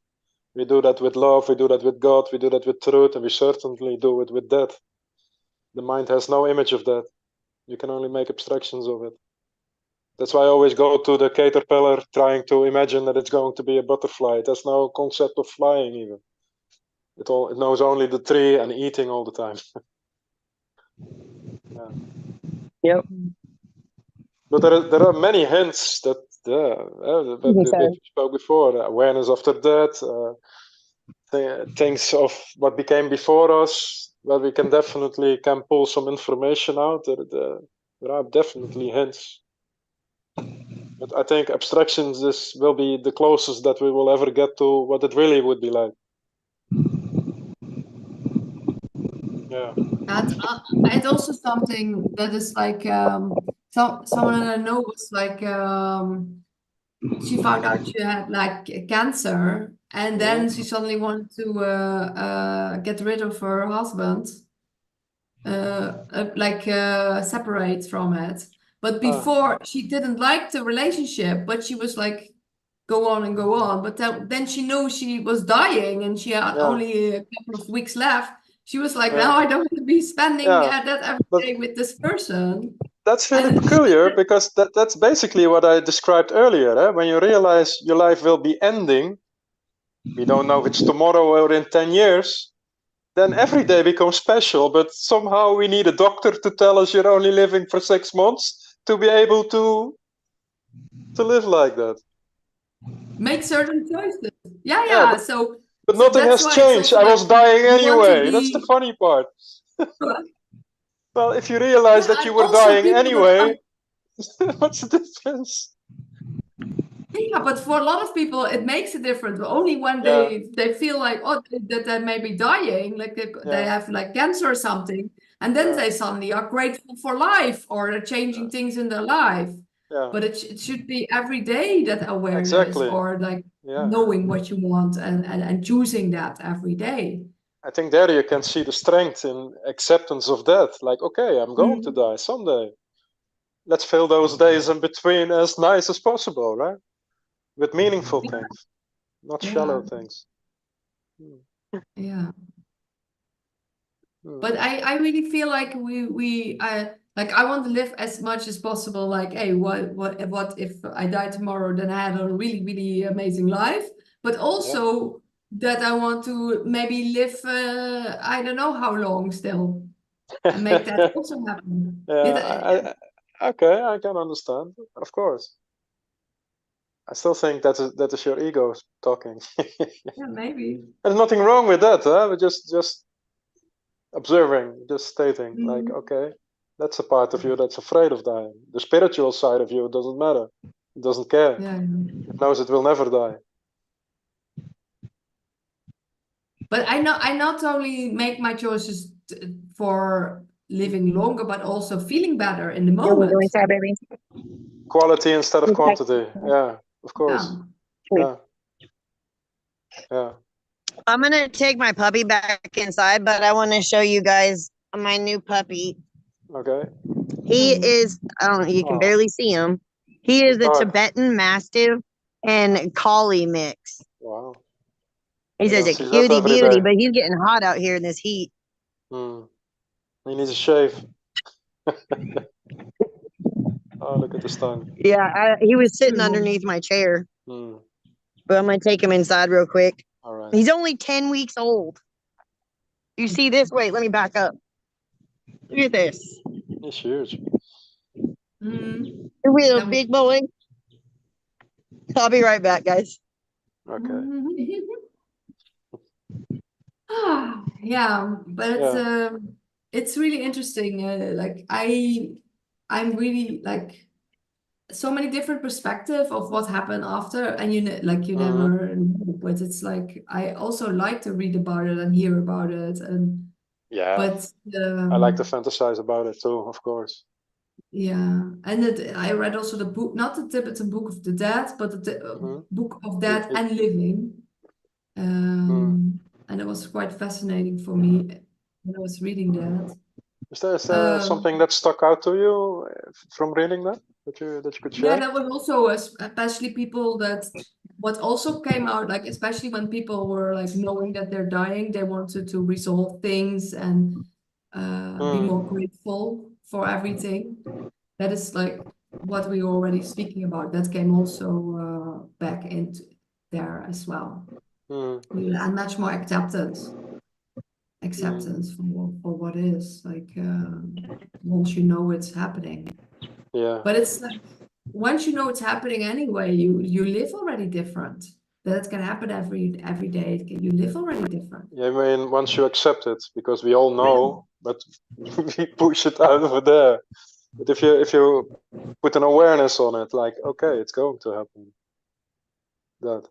We do that with love, we do that with God, we do that with truth, and we certainly do it with death. The mind has no image of that. You can only make abstractions of it. That's why I always go to the caterpillar trying to imagine that it's going to be a butterfly. It has no concept of flying even. It knows only the tree and eating all the time. Yep. But there are many hints that we spoke before. Awareness after death, things of what became before us. Well, we can pull some information out. There are definitely hints. But I think abstractions will be the closest that we will ever get to what it really would be like. Yeah. It's also something that is like someone I know was like she found out she had like cancer, and then she suddenly wanted to get rid of her husband, separate from it. But before she didn't like the relationship, but she was like, go on and go on. But then she knew she was dying and she had only a couple of weeks left. She was like, now I don't want to be spending that every day with this person. That's really And peculiar because that's basically what I described earlier. When you realize your life will be ending, we don't know if it's tomorrow or in 10 years, then every day becomes special. But somehow we need a doctor to tell us you're only living for 6 months to be able to live like that. make certain choices. Yeah, Yeah, yeah. So, but so nothing that's has why it's changed. also I like was dying you want to anyway. That's the be. funny part. Well, if you realize Yeah, that you and were also dying people that anyway, what's the difference? yeah, but for a lot of people, it makes a difference. But only when Yeah, they feel like that they may be dying, like they yeah, have like cancer or something, and then yeah, they suddenly are grateful for life or they're changing things in their life. yeah. But it should be every day that awareness Exactly. or like Yeah. knowing what you want and choosing that every day. I think there you can see the strength in acceptance of death. Like, okay, I'm going to die someday. Let's fill those days in between as nice as possible, right? With meaningful things, not shallow Yeah, things. Hmm. yeah. Hmm. But I really feel like we like I want to live as much as possible. Like, hey, what if I die tomorrow? Then I had a really really amazing life. But also that I want to maybe live I don't know how long still and make that also happen. Yeah, okay, I can understand. Of course, I still think that is your ego talking. Yeah, maybe. There's nothing wrong with that, huh? But just observing, just stating, like, Mm. okay, that's a part of you that's afraid of dying. The spiritual side of you doesn't matter. It doesn't care. Yeah. It knows it will never die. But I not only make my choices for living longer, but also feeling better in the Are we moment. going to baby? Quality instead of Okay. quantity. Yeah, of course. Yeah. Yeah, yeah. I'm gonna take my puppy back inside, but I want to show you guys my new puppy. Okay. He is, you can Oh, barely see him. He is he's a dark. Tibetan Mastiff and Collie mix. Wow. He's You such don't a see that cutie every beauty, day. but he's getting hot out here in this heat. Hmm. He needs a shave. Oh, look at the sun. Yeah, he was sitting Cool. underneath my chair, Hmm. but I'm gonna take him inside real quick. All right. He's only 10 weeks old. You see this? Wait, let me back up. Look at this. He's huge. Mm. Real That big boy. I'll be right back, guys. Okay. Yeah, but Yeah. it's really interesting. Like I'm really like so many different perspective of what happened after, and like you Hmm. never know. But it's like I also like to read about it and hear about it, and Yeah. but I like to fantasize about it too, of course. yeah, and I read also the book, not the Tibetan Book of the Dead, but the Book of Dead It- and Living. And it was quite fascinating for me when I was reading that. Is there something that stuck out to you from reading that you could Yeah, share? that was also especially people that what also came out, like especially when people were like knowing that they're dying, they wanted to resolve things and be more grateful for everything. That is like what we were already speaking about. That came also back into there as well. And much more acceptance for what is like once you know it's happening. Yeah. But it's like once you know it's happening anyway, you live already different. That can happen every day. You live already different. Yeah, I mean, once you accept it, because we all know, but we push it out over there. But if you put an awareness on it, like, okay, it's going to happen. That,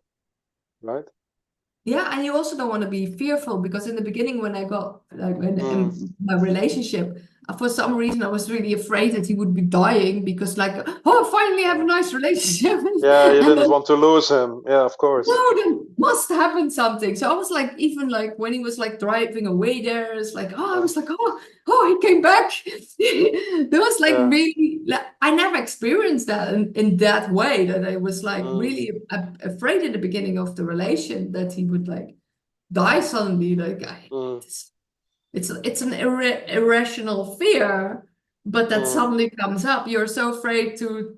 right? Yeah, and you also don't want to be fearful because in the beginning when I got like in my relationship, for some reason I was really afraid that he would be dying because like, oh, I finally have a nice relationship. Yeah, you And didn't then, want to lose him. Yeah, of course. no, there must happen something. So I was like, even like when he was like driving away there, it's like, oh, I was like, oh, he came back. There was like really, like, I never experienced that in that way, that I was like really afraid in the beginning of the relation that he would like die suddenly. Like it's an irrational fear. but that suddenly comes up. You're so afraid to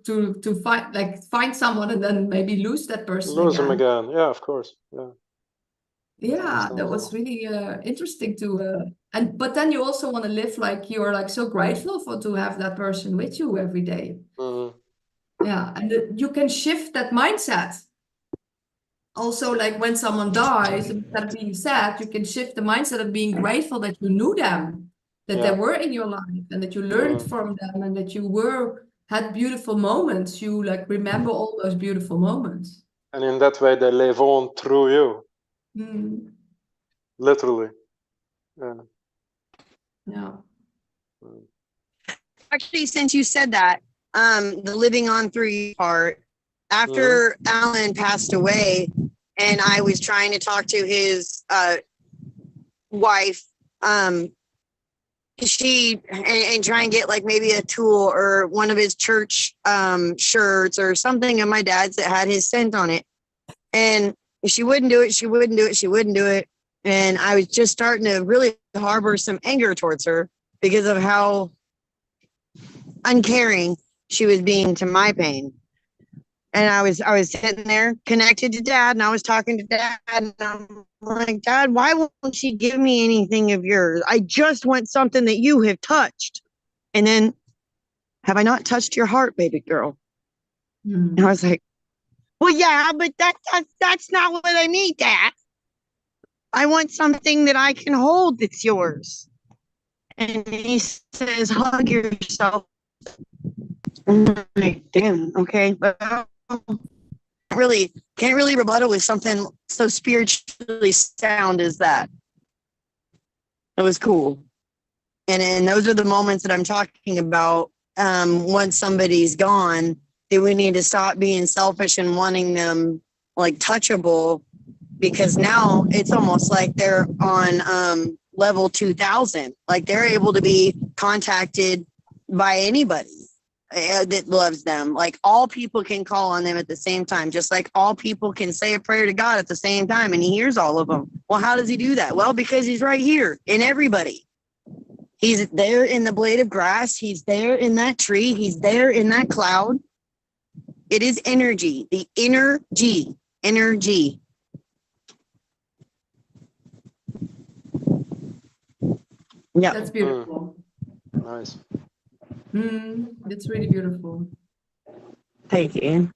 find someone and then maybe lose that person Lose them again. again. Yeah, of course. Yeah. Yeah, that was Understandable. really interesting to but then you also want to live like you're like so grateful for to have that person with you every day. Mhm. Yeah, and you can shift that mindset. Also, like when someone dies, instead of being sad, you can shift the mindset of being grateful that you knew them, that they Yeah. were in your life, and that you learned from them, and that you had beautiful moments. You like remember all those beautiful moments. And in that way, they live on through you, Mm, literally. Yeah. yeah. Mm. Actually, since you said that, the living on through you part, Mhm. after Alan passed away and I was trying to talk to his wife, she and try and get like maybe a tool or one of his church shirts or something of my dad's that had his scent on it. And she wouldn't do it, she wouldn't do it, she wouldn't do it. And I was just starting to really harbor some anger towards her because of how uncaring she was being to my pain. And I was sitting there connected to dad and I was talking to dad and I'm like, Dad, why won't she give me anything of yours? I just want something that you have touched. And then, have I not touched your heart, baby girl? Mm. And I was like, well, yeah, but that's not what I need, Dad. I want something that I can hold that's yours. And he says, hug yourself. I'm like, damn, okay. Well, can't really rebuttal with something so spiritually sound as that. It was cool. And those are the moments that I'm talking about. Once somebody's gone, that we need to stop being selfish and wanting them like touchable, because now it's almost like they're on level 2000. Like they're able to be contacted by anybody that loves them. Like all people can call on them at the same time, just like all people can say a prayer to God at the same time and he hears all of them. Well, how does he do that? Well, because he's right here in everybody. He's there in the blade of grass. He's there in that tree. He's there in that cloud. It is energy, the energy. Yeah. That's beautiful. Nice. That's really beautiful. Thank you.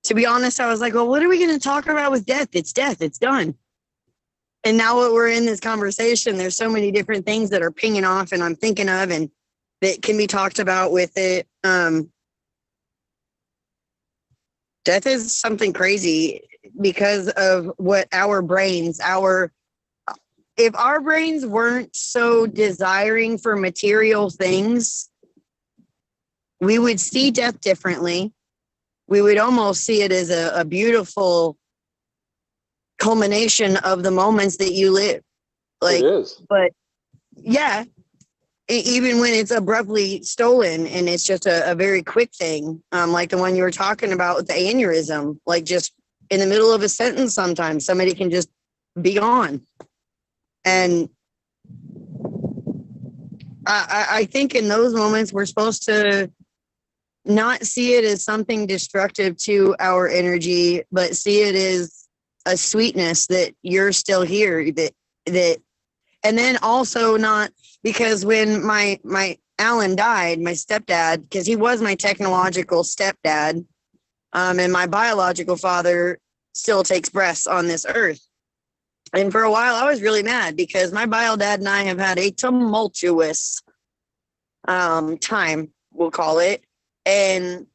To be honest, I was like, well, what are we going to talk about with death? It's death. It's done. And now that we're in this conversation, there's so many different things that are pinging off and I'm thinking of and that can be talked about with it. Death is something crazy because of what our brains, if our brains weren't so desiring for material things, we would see death differently. We would almost see it as a beautiful culmination of the moments that you live. Like, it is. but yeah, even when it's abruptly stolen and it's just a very quick thing, like the one you were talking about with the aneurysm, like just in the middle of a sentence, sometimes somebody can just be gone. And I think in those moments, we're supposed to not see it as something destructive to our energy, but see it as a sweetness that you're still here, and then also not, because when my Alan died, my stepdad, because he was my technological stepdad, and my biological father still takes breaths on this earth. And for a while, I was really mad because my bio dad and I have had a tumultuous time, we'll call it. And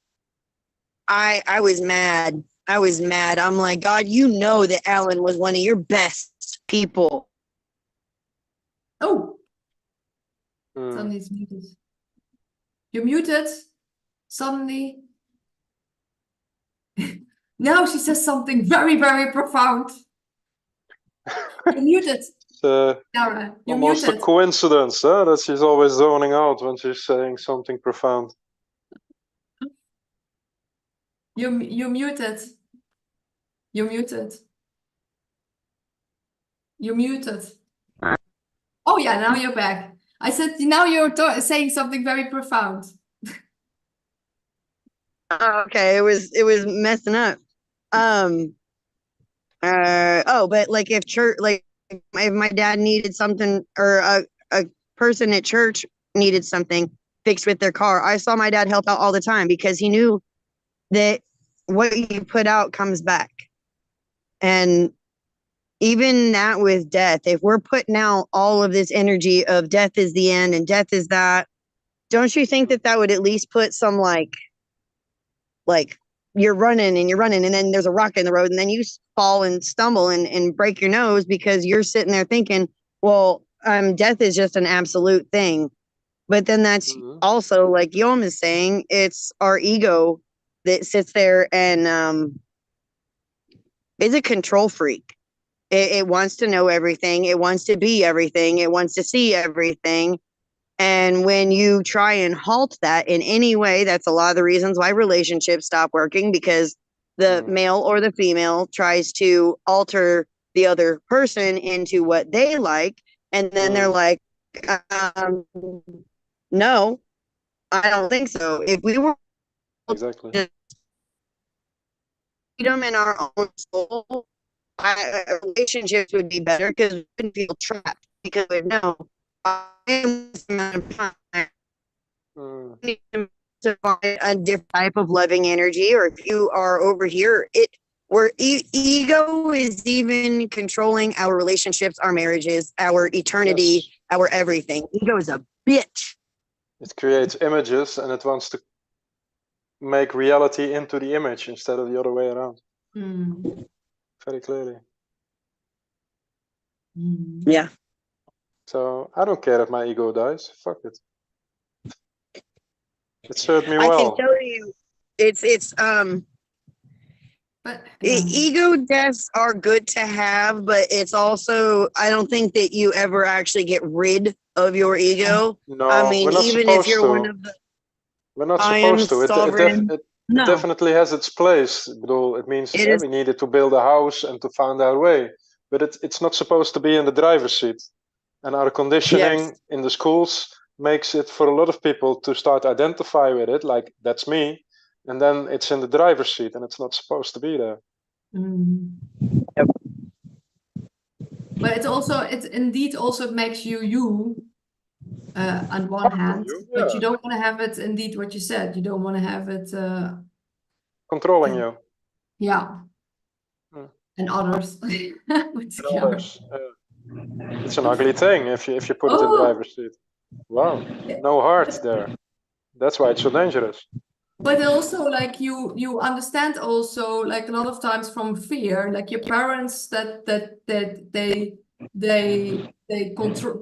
I was mad. I'm like, God, you know that Alan was one of your best people. Oh, suddenly it's muted. You're muted. Suddenly. Now she says something very, very profound. You're muted. It's Keara, you're almost a muted. coincidence, huh? That she's always zoning out when she's saying something profound. You're muted. You're muted. You're muted. Alright. Oh yeah, now you're back. I said now you're saying something very profound. Okay, it was messing up. But like if church, like if my dad needed something or a person at church needed something fixed with their car, I saw my dad help out all the time because he knew that what you put out comes back. And even that with death, if we're putting out all of this energy of death is the end and death is that, don't you think that that would at least put some like you're running and then there's a rock in the road and then you fall and stumble and break your nose because you're sitting there thinking, well, death is just an absolute thing. But then that's also, like Guillaume is saying, it's our ego that sits there and is a control freak. It wants to know everything. It wants to be everything. It wants to see everything. And when you try and halt that in any way, that's a lot of the reasons why relationships stop working, because the male or the female tries to alter the other person into what they like. And then they're like, no, I don't think so. If we were Exactly. freedom in our own soul, relationships would be better because we wouldn't feel trapped because we know I am this amount of time. You need to find a different type of loving energy, or if you are over here, ego is even controlling our relationships, our marriages, our eternity, our everything. Ego is a bitch. It creates images and it wants to make reality into the image instead of the other way around. Very clearly. Yeah. So I don't care if my ego dies. Fuck it. It served me I well. can tell you, it's ego deaths are good to have, but it's also, I don't think that you ever actually get rid of your ego. No, I mean, we're not even supposed if you're to. one of the We're not I am supposed to. sovereign. It No. definitely has its place. It means It is. we needed to build a house and to find our way. But it's not supposed to be in the driver's seat. And our conditioning in the schools makes it for a lot of people to start identify with it, like that's me. And then it's in the driver's seat and it's not supposed to be there. Yep. But it indeed also makes you on one hand, but you don't want to have it indeed what you said. You don't want to have it controlling you. Yeah. And others. It's an ugly thing if you put it in the driver's seat. Wow, no heart there. That's why it's so dangerous. But also, like you understand also, like a lot of times from fear, like your parents that they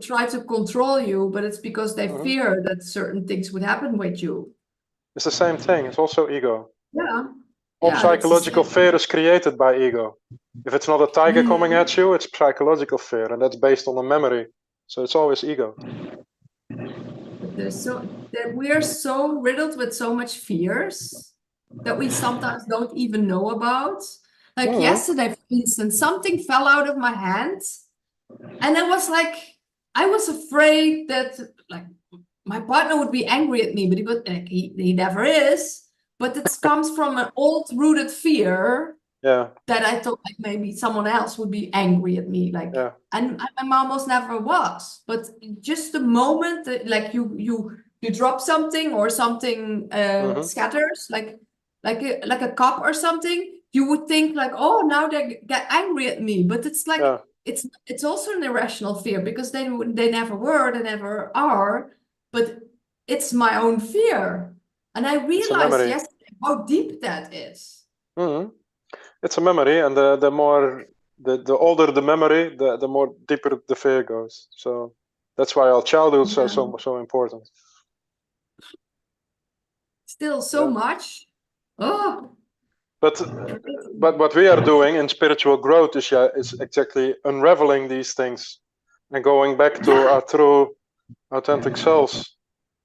try to control you, but it's because they fear that certain things would happen with you. It's the same thing. It's also ego. Yeah. All psychological fear is created by ego. If it's not a tiger coming at you, it's psychological fear, and that's based on a memory. So it's always ego. That we are so riddled with so much fears that we sometimes don't even know about. Like yesterday, for instance, something fell out of my hand, and I was like, I was afraid that like my partner would be angry at me, but he never is. But it comes from an old rooted fear that I thought like maybe someone else would be angry at me, like, and I almost never was. But just the moment that like you drop something or something scatters, like a cup or something, you would think like, oh, now they get angry at me. But it's like it's also an irrational fear because they never were, they never are. But it's my own fear. And I realized yesterday how deep that is. It's a memory, and the older the memory, the more deeper the fear goes. So that's why our childhoods are so important. Still so much. Oh. But what we are doing in spiritual growth is exactly unraveling these things and going back to our true authentic selves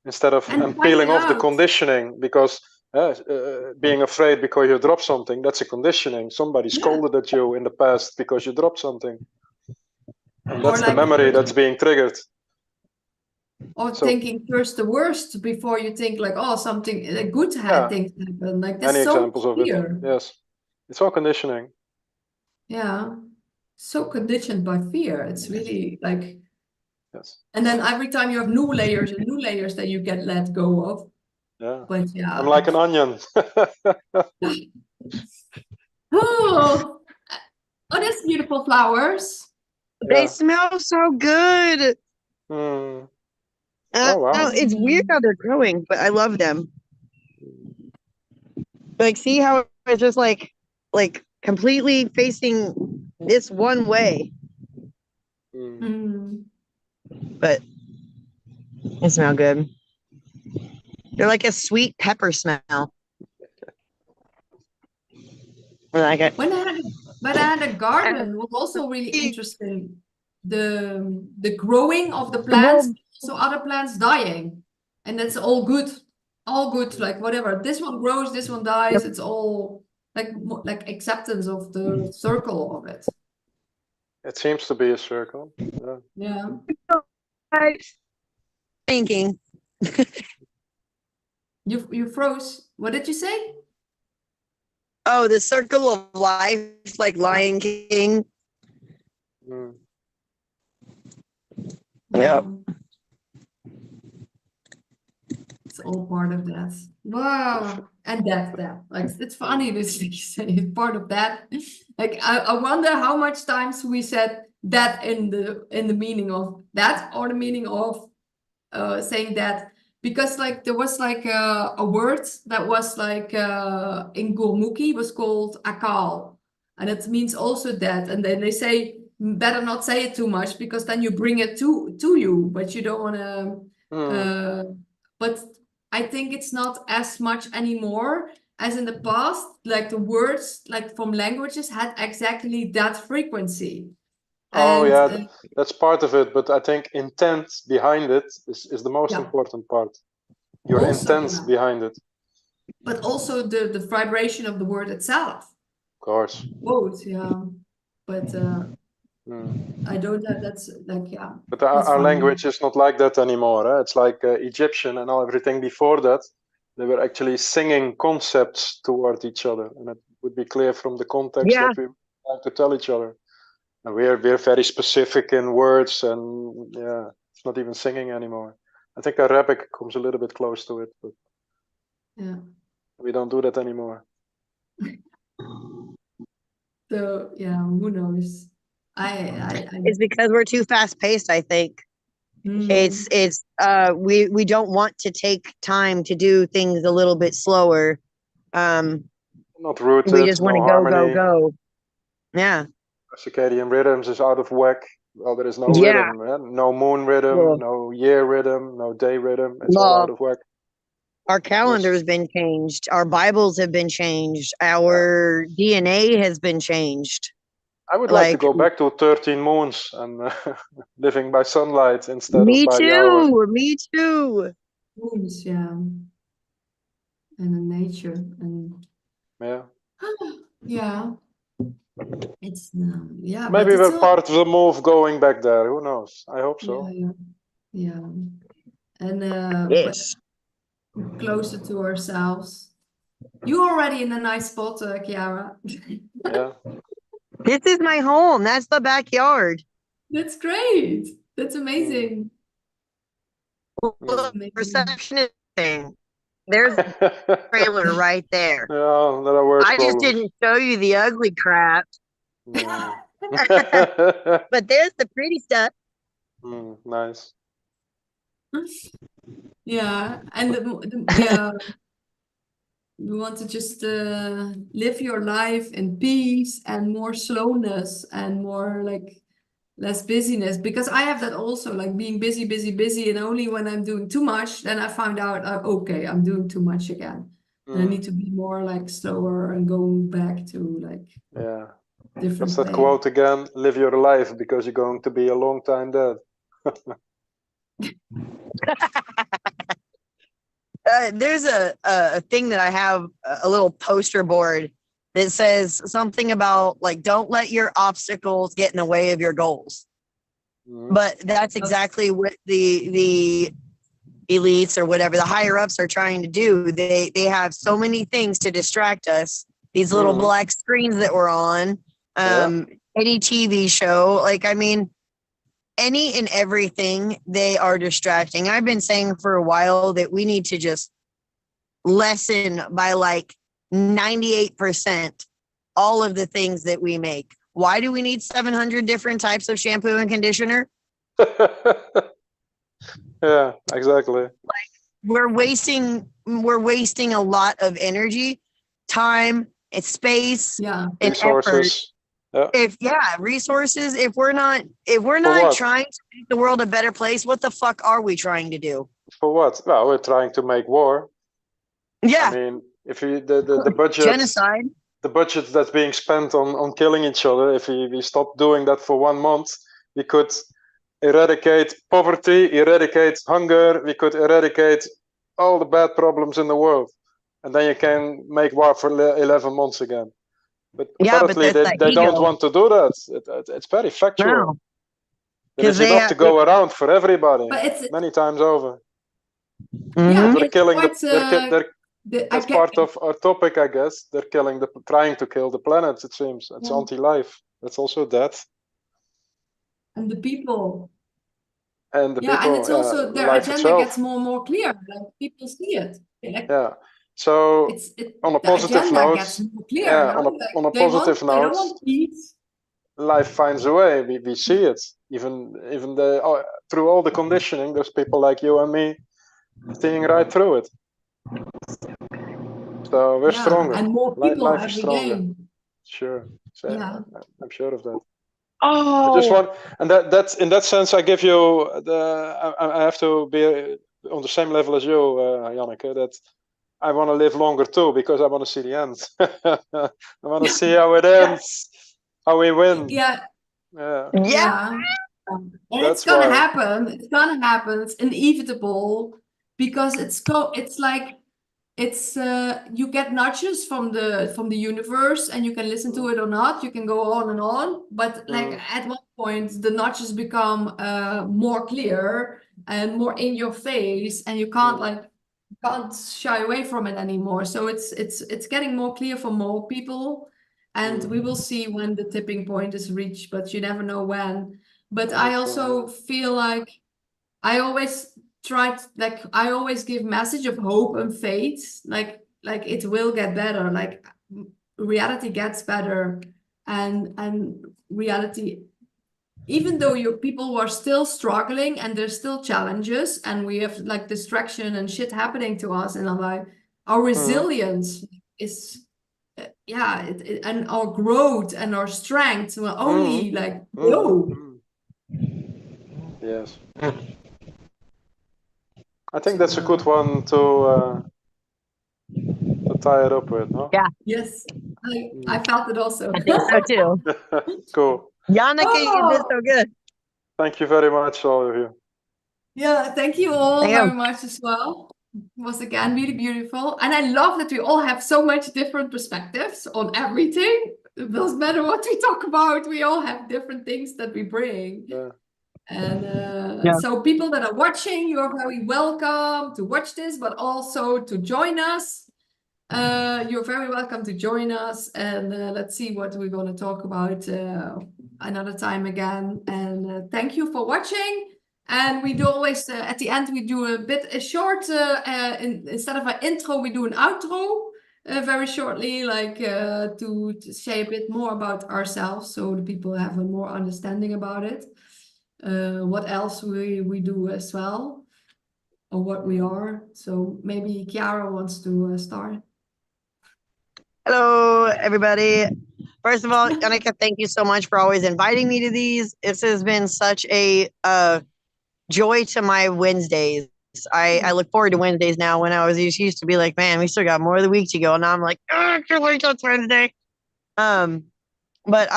instead of peeling off the conditioning, because being afraid because you dropped something, that's a conditioning. Somebody scolded at you in the past because you dropped something. And Or that's the like memory that's being triggered. or So- thinking first the worst before you think like, oh, something good Yeah. things happen. Like Many that's so examples of it. fear. Yes. It's all conditioning. Yeah. So conditioned by fear. It's really like, Yes. and then every time you have new layers and new layers that you get let go of. Yeah. But yeah. I'm like an onion. Oh, that's beautiful flowers. They Yeah. smell so good. Hmm. Oh, wow. it's weird how they're growing, but I love them. Like, see how it's just like completely facing this one way, Hmm. Mm. but they smell good. They're like a sweet pepper smell. I like it. When I had a garden, it was also really interesting. The growing of the plants, so other plants dying, and that's all good, like whatever. This one grows, this one dies. It's all like acceptance of the circle of it. It seems to be a circle. Yeah. Yeah. Thinking. You froze. What did you say? Oh, the circle of life, like Lion King. Hmm. Yep. It's all part of that. Wow. And that. Like it's funny that you say it's part of that. Like I wonder how much times we said that in the meaning of that or the meaning of saying that, because like there was like a word that was like in Gurmukhi was called akal, and it means also that. And then they say better not say it too much because then you bring it to you, but you don't want to. Hmm. But I think it's not as much anymore as in the past. Like the words, like from languages, had exactly that frequency. Oh And yeah, that's part of it. But I think intent behind it is the most Yeah. important part. Your Also, intent yeah. behind it. But also the vibration of the word itself. Of course. Both, yeah. But Hmm. I don't have that's like yeah. But That's our funny. language is not like that anymore. It's like Egyptian and everything before that. They were actually singing concepts toward each other, and it would be clear from the context Yeah. what we like to tell each other. And we're very specific in words, and yeah, it's not even singing anymore. I think Arabic comes a little bit close to it, but Yeah. we don't do that anymore. So yeah, who knows? I It's because we're too fast paced, I think. mm, It's we don't want to take time to do things a little bit slower. Not rooted, We just want no to go, harmony. go. Yeah. Circadian rhythms is out of whack. Well, there is no Yeah. rhythm, no moon rhythm, Well, no year rhythm, no day rhythm. It's all well, out of whack. our calendar's been changed. Our Bibles have been changed. Our DNA has been changed. I would like to Like, go back to 13 moons and living by sunlight instead of me by the hour. too. Me too. rooms, yeah. And in nature and Yeah. yeah. It's yeah, Maybe but it's we're still part of the move going back there. Who knows? I hope so. yeah. And but Yes. closer to ourselves. You're already in a nice spot, Keara. Yeah. This is my home. That's the backyard. That's great. That's amazing. Look, Amazing. reception thing. There's the trailer right there. Yeah, there are worse I just problems. didn't show you the ugly crap, Mm. but there's the pretty stuff. Nice. Yeah, and yeah, you want to just live your life in peace and more slowness and more like less busyness, because I have that also, like being busy, and only when I'm doing too much, then I find out, okay, I'm doing too much again. And I need to be more like slower and going back to like Yeah. different What's that pace. quote again? Live your life because you're going to be a long time dead. There's a thing that I have, a little poster board that says something about like, don't let your obstacles get in the way of your goals. But that's exactly what the elites or whatever the higher ups are trying to do. They have so many things to distract us. These little black screens that we're on, any TV show, like I mean, any and everything they are distracting. I've been saying for a while that we need to just lessen by like 98% all of the things that we make. Why do we need 700 different types of shampoo and conditioner? Yeah, exactly. We're wasting a lot of energy, time, and space, Yeah. and Resources. effort. Resources. If we're not what? trying to make the world a better place, what the fuck are we trying to do? For what? Well, we're trying to make war. Yeah. I mean, if you the budget, Genocide. the budget that's being spent on killing each other, if we stop doing that for 1 month, we could eradicate poverty, eradicate hunger, we could eradicate all the bad problems in the world. And then you can make war for 11 months again. But apparently they don't want to do that. It's very factual. No. There's enough to go around for everybody, But it's many times over. yeah, They're it's killing quite, that's part of our topic, I guess. They're trying to kill the planet, it seems. It's anti-life. That's also death. And the people. And the people, and it's also their life agenda itself. gets more and more clear. Like people see it. Like, Yeah. So on a positive note, gets more clear, on a positive note, they don't want peace. Life finds a way. We see it. Even through all the conditioning, there's people like you and me seeing right through it. So we're stronger. And more people Life every is stronger. day. Sure. So I'm sure of that. Oh. I just want, and that's in that sense, I give you I have to be on the same level as you, Janneke, that I want to live longer too, because I want to see the end. I want to see how it ends, how we win. Yeah. Yeah. And it's gonna happen. It's gonna happen. It's inevitable, because it's like you get nudges from the universe, and you can listen to it or not. You can go on and on, but like at one point the nudges become more clear and more in your face, and you can't shy away from it anymore. So it's getting more clear for more people, and we will see when the tipping point is reached, but you never know when. But I also feel like I always I always give message of hope and faith, like it will get better, like reality gets better, and reality, even though your people are still struggling and there's still challenges, and we have like distraction and shit happening to us in our life, our resilience is and our growth and our strength will only grow. Yes. I think that's a good one to tie it up with, no? Yeah. Yes, I felt it also. I think so too. Cool. Janneke, you did so good. Thank you very much, all of you. Yeah, thank you all very much as well. It was again really beautiful. And I love that we all have so much different perspectives on everything. It doesn't matter what we talk about, we all have different things that we bring. Yeah. And so people that are watching, you're very welcome to watch this, but also to join us. You're very welcome to join us, and let's see what we're going to talk about another time again. And thank you for watching. And we do always at the end we do a short instead of an intro, we do an outro very shortly, like to say a bit more about ourselves, so the people have a more understanding about it. What else we do as well, or what we are. So maybe Keara wants to start. Hello, everybody. First of all, Janneke, thank you so much for always inviting me to these. This has been such a joy to my Wednesdays. I look forward to Wednesdays now. When I was used to be like, man, we still got more of the week to go. And now I'm like, I can't wait till it's Wednesday. But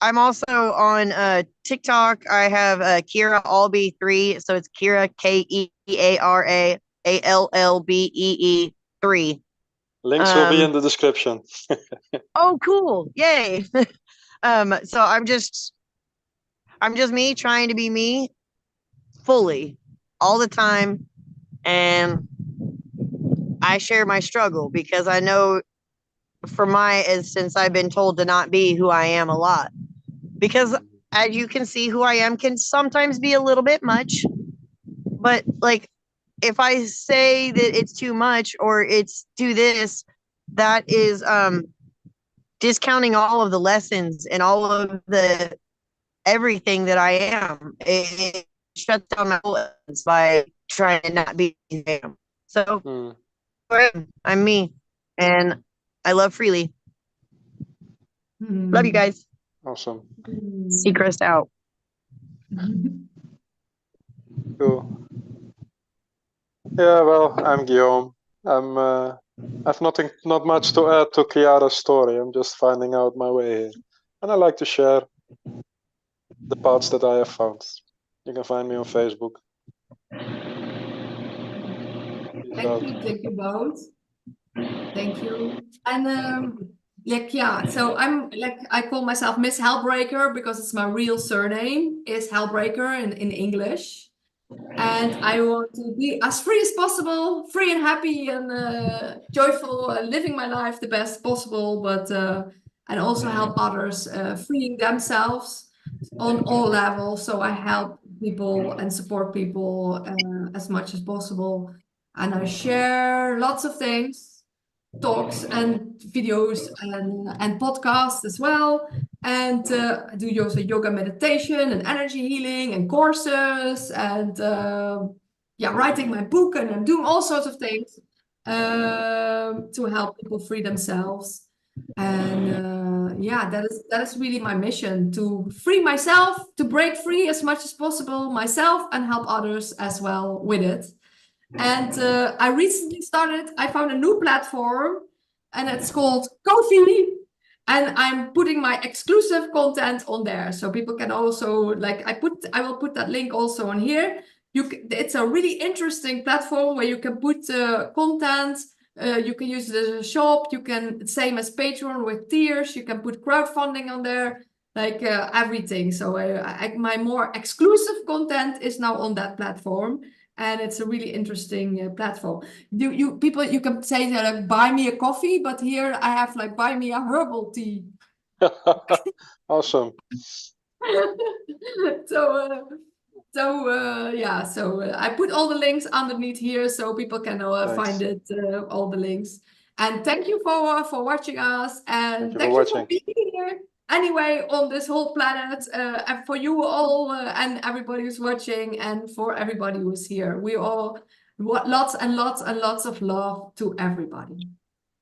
I'm also on TikTok. I have Keara Allbee3. So it's Keara Keara Allbee 3. Links will be in the description. Oh, cool. Yay. So I'm just I'm just me trying to be me fully all the time. And I share my struggle because I know for my instance, I've been told to not be who I am a lot. Because as you can see, who I am can sometimes be a little bit much. But like if I say that it's too much or it's too this, that is discounting all of the lessons and all of the everything that I am. It shuts down my whole essence by trying to not be who I am. So I'm me and I love freely. Love you guys. Awesome. Seacrest out. Cool. Yeah, well, I'm Guillaume. I've not much to add to Keara's story. I'm just finding out my way here. And I like to share the parts that I have found. You can find me on Facebook. Thank you both. Thank you. And like yeah, so I'm like I call myself Miss Hellbreaker because it's my real surname is Hellbreaker in English. And I want to be as free as possible, free and happy and joyful, living my life the best possible, but and also help others freeing themselves on all levels. So I help people and support people as much as possible. And I share lots of things, talks and videos and podcasts as well. And I do also yoga meditation and energy healing and courses and yeah, writing my book and I'm doing all sorts of things to help people free themselves. And yeah, that is really my mission, to free myself, to break free as much as possible myself and help others as well with it. And I recently I found a new platform and it's called Ko-fi. And I'm putting my exclusive content on there. So people can also like, I will put that link also on here. It's a really interesting platform where you can put content. You can use it as a shop. You can, same as Patreon with tiers. You can put crowdfunding on there, like everything. So my more exclusive content is now on that platform. And it's a really interesting platform. You can say that like, buy me a coffee, but here I have like buy me a herbal tea. Awesome. Yeah, so I put all the links underneath here so people can find it, all the links. And thank you for watching us, and thank you for being here anyway on this whole planet, and for you all and everybody who's watching, and for everybody who's here. We all lots and lots and lots of love to everybody.